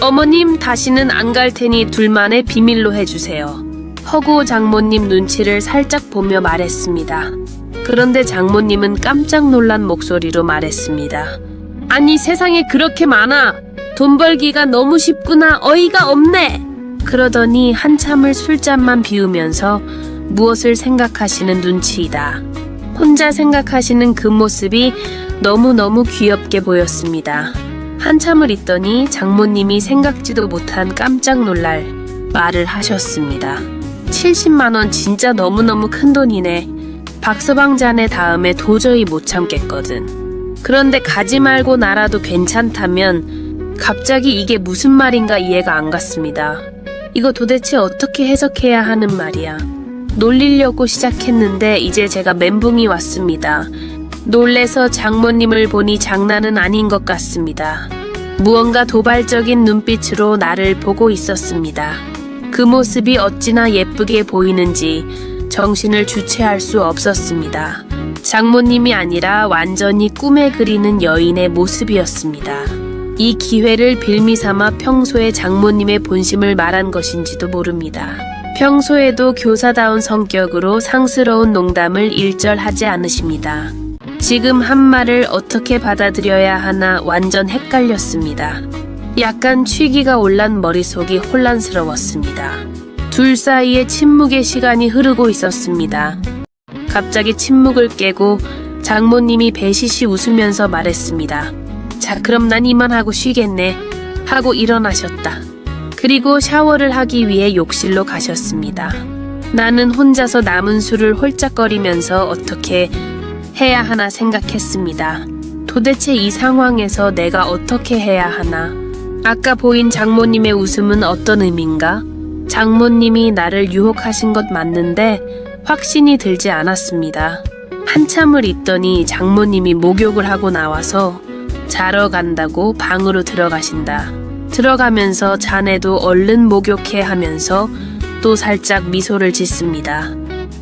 어머님 다시는 안 갈 테니 둘만의 비밀로 해주세요. 허구 장모님 눈치를 살짝 보며 말했습니다. 그런데 장모님은 깜짝 놀란 목소리로 말했습니다. 아니 세상에 그렇게 많아. 돈 벌기가 너무 쉽구나. 어이가 없네. 그러더니 한참을 술잔만 비우면서 무엇을 생각하시는 눈치이다. 혼자 생각하시는 그 모습이 너무너무 귀엽게 보였습니다. 한참을 있더니 장모님이 생각지도 못한 깜짝 놀랄 말을 하셨습니다. 70만 원 진짜 너무너무 큰 돈이네. 박서방 자네 다음에 도저히 못 참겠거든. 그런데 가지 말고 나라도 괜찮다면 갑자기 이게 무슨 말인가 이해가 안 갔습니다. 이거 도대체 어떻게 해석해야 하는 말이야. 놀리려고 시작했는데 이제 제가 멘붕이 왔습니다. 놀래서 장모님을 보니 장난은 아닌 것 같습니다. 무언가 도발적인 눈빛으로 나를 보고 있었습니다. 그 모습이 어찌나 예쁘게 보이는지 정신을 주체할 수 없었습니다. 장모님이 아니라 완전히 꿈에 그리는 여인의 모습이었습니다. 이 기회를 빌미삼아 평소에 장모님의 본심을 말한 것인지도 모릅니다. 평소에도 교사다운 성격으로 상스러운 농담을 일절하지 않으십니다. 지금 한 말을 어떻게 받아들여야 하나 완전 헷갈렸습니다. 약간 취기가 올란 머릿속이 혼란스러웠습니다. 둘 사이에 침묵의 시간이 흐르고 있었습니다. 갑자기 침묵을 깨고 장모님이 배시시 웃으면서 말했습니다. 자, 그럼 난 이만하고 쉬겠네 하고 일어나셨다. 그리고 샤워를 하기 위해 욕실로 가셨습니다. 나는 혼자서 남은 술을 홀짝거리면서 어떻게 해야 하나 생각했습니다. 도대체 이 상황에서 내가 어떻게 해야 하나? 아까 보인 장모님의 웃음은 어떤 의미인가? 장모님이 나를 유혹하신 것 맞는데 확신이 들지 않았습니다. 한참을 있더니 장모님이 목욕을 하고 나와서 자러 간다고 방으로 들어가신다. 들어가면서 자네도 얼른 목욕해 하면서 또 살짝 미소를 짓습니다.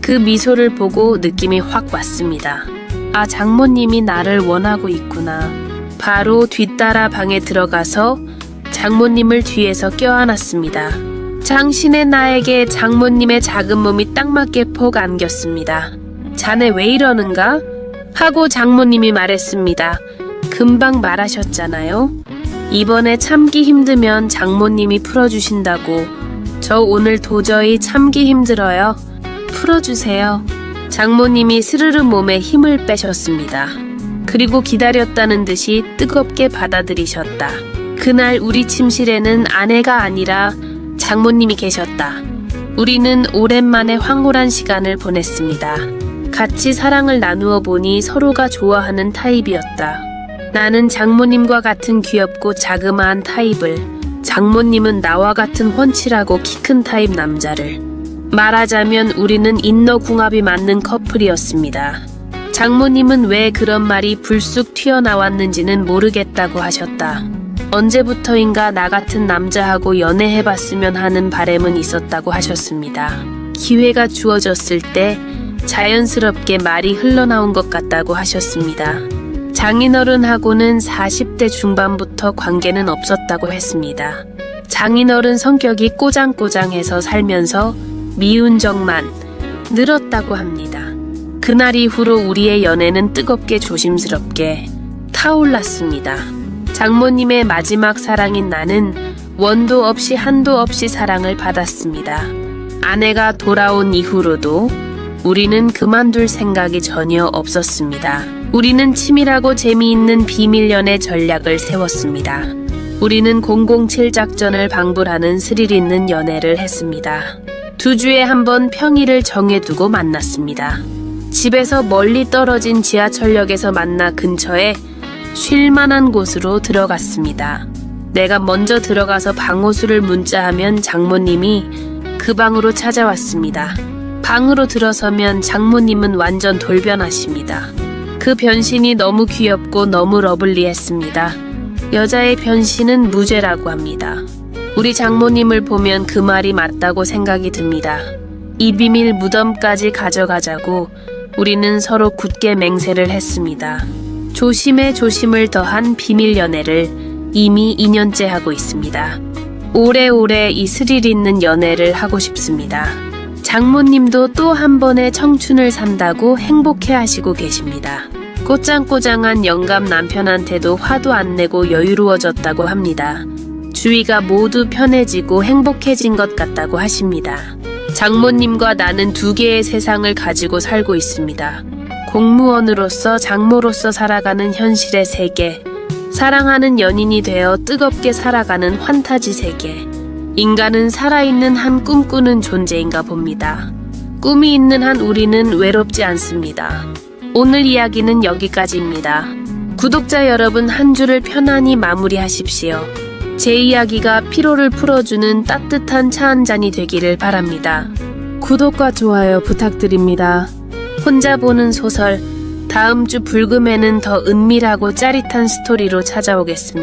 그 미소를 보고 느낌이 확 왔습니다. 아, 장모님이 나를 원하고 있구나. 바로 뒤따라 방에 들어가서 장모님을 뒤에서 껴안았습니다. 장신의 나에게 장모님의 작은 몸이 딱 맞게 폭 안겼습니다. 자네 왜 이러는가? 하고 장모님이 말했습니다. 금방 말하셨잖아요. 이번에 참기 힘들면 장모님이 풀어주신다고. 저 오늘 도저히 참기 힘들어요. 풀어주세요. 장모님이 스르르 몸에 힘을 빼셨습니다. 그리고 기다렸다는 듯이 뜨겁게 받아들이셨다. 그날 우리 침실에는 아내가 아니라 장모님이 계셨다. 우리는 오랜만에 황홀한 시간을 보냈습니다. 같이 사랑을 나누어 보니 서로가 좋아하는 타입이었다. 나는 장모님과 같은 귀엽고 자그마한 타입을, 장모님은 나와 같은 훤칠하고 키 큰 타입 남자를. 말하자면 우리는 인너궁합이 맞는 커플이었습니다. 장모님은 왜 그런 말이 불쑥 튀어나왔는지는 모르겠다고 하셨다. 언제부터인가 나 같은 남자하고 연애해봤으면 하는 바람은 있었다고 하셨습니다. 기회가 주어졌을 때 자연스럽게 말이 흘러나온 것 같다고 하셨습니다. 장인어른하고는 40대 중반부터 관계는 없었다고 했습니다. 장인어른 성격이 꼬장꼬장해서 살면서 미운 적만 늘었다고 합니다. 그날 이후로 우리의 연애는 뜨겁게 조심스럽게 타올랐습니다. 장모님의 마지막 사랑인 나는 원도 없이 한도 없이 사랑을 받았습니다. 아내가 돌아온 이후로도 우리는 그만둘 생각이 전혀 없었습니다. 우리는 치밀하고 재미있는 비밀 연애 전략을 세웠습니다. 우리는 007 작전을 방불하는 스릴 있는 연애를 했습니다. 2주에 한 번 평일을 정해두고 만났습니다. 집에서 멀리 떨어진 지하철역에서 만나 근처에 쉴만한 곳으로 들어갔습니다. 내가 먼저 들어가서 방호수를 문자하면 장모님이 그 방으로 찾아왔습니다. 방으로 들어서면 장모님은 완전 돌변하십니다. 그 변신이 너무 귀엽고 너무 러블리했습니다. 여자의 변신은 무죄라고 합니다. 우리 장모님을 보면 그 말이 맞다고 생각이 듭니다. 이 비밀 무덤까지 가져가자고 우리는 서로 굳게 맹세를 했습니다. 조심에 조심을 더한 비밀 연애를 이미 2년째 하고 있습니다. 오래오래 이 스릴 있는 연애를 하고 싶습니다. 장모님도 또 한 번의 청춘을 산다고 행복해 하시고 계십니다. 꼬짱꼬짱한 영감 남편한테도 화도 안 내고 여유로워졌다고 합니다. 주위가 모두 편해지고 행복해진 것 같다고 하십니다. 장모님과 나는 두 개의 세상을 가지고 살고 있습니다. 공무원으로서 장모로서 살아가는 현실의 세계, 사랑하는 연인이 되어 뜨겁게 살아가는 환타지 세계. 인간은 살아있는 한 꿈꾸는 존재인가 봅니다. 꿈이 있는 한 우리는 외롭지 않습니다. 오늘 이야기는 여기까지입니다. 구독자 여러분, 한 주를 편안히 마무리하십시오. 제 이야기가 피로를 풀어주는 따뜻한 차 한 잔이 되기를 바랍니다. 구독과 좋아요 부탁드립니다. 혼자 보는 소설, 다음 주 불금에는 더 은밀하고 짜릿한 스토리로 찾아오겠습니다.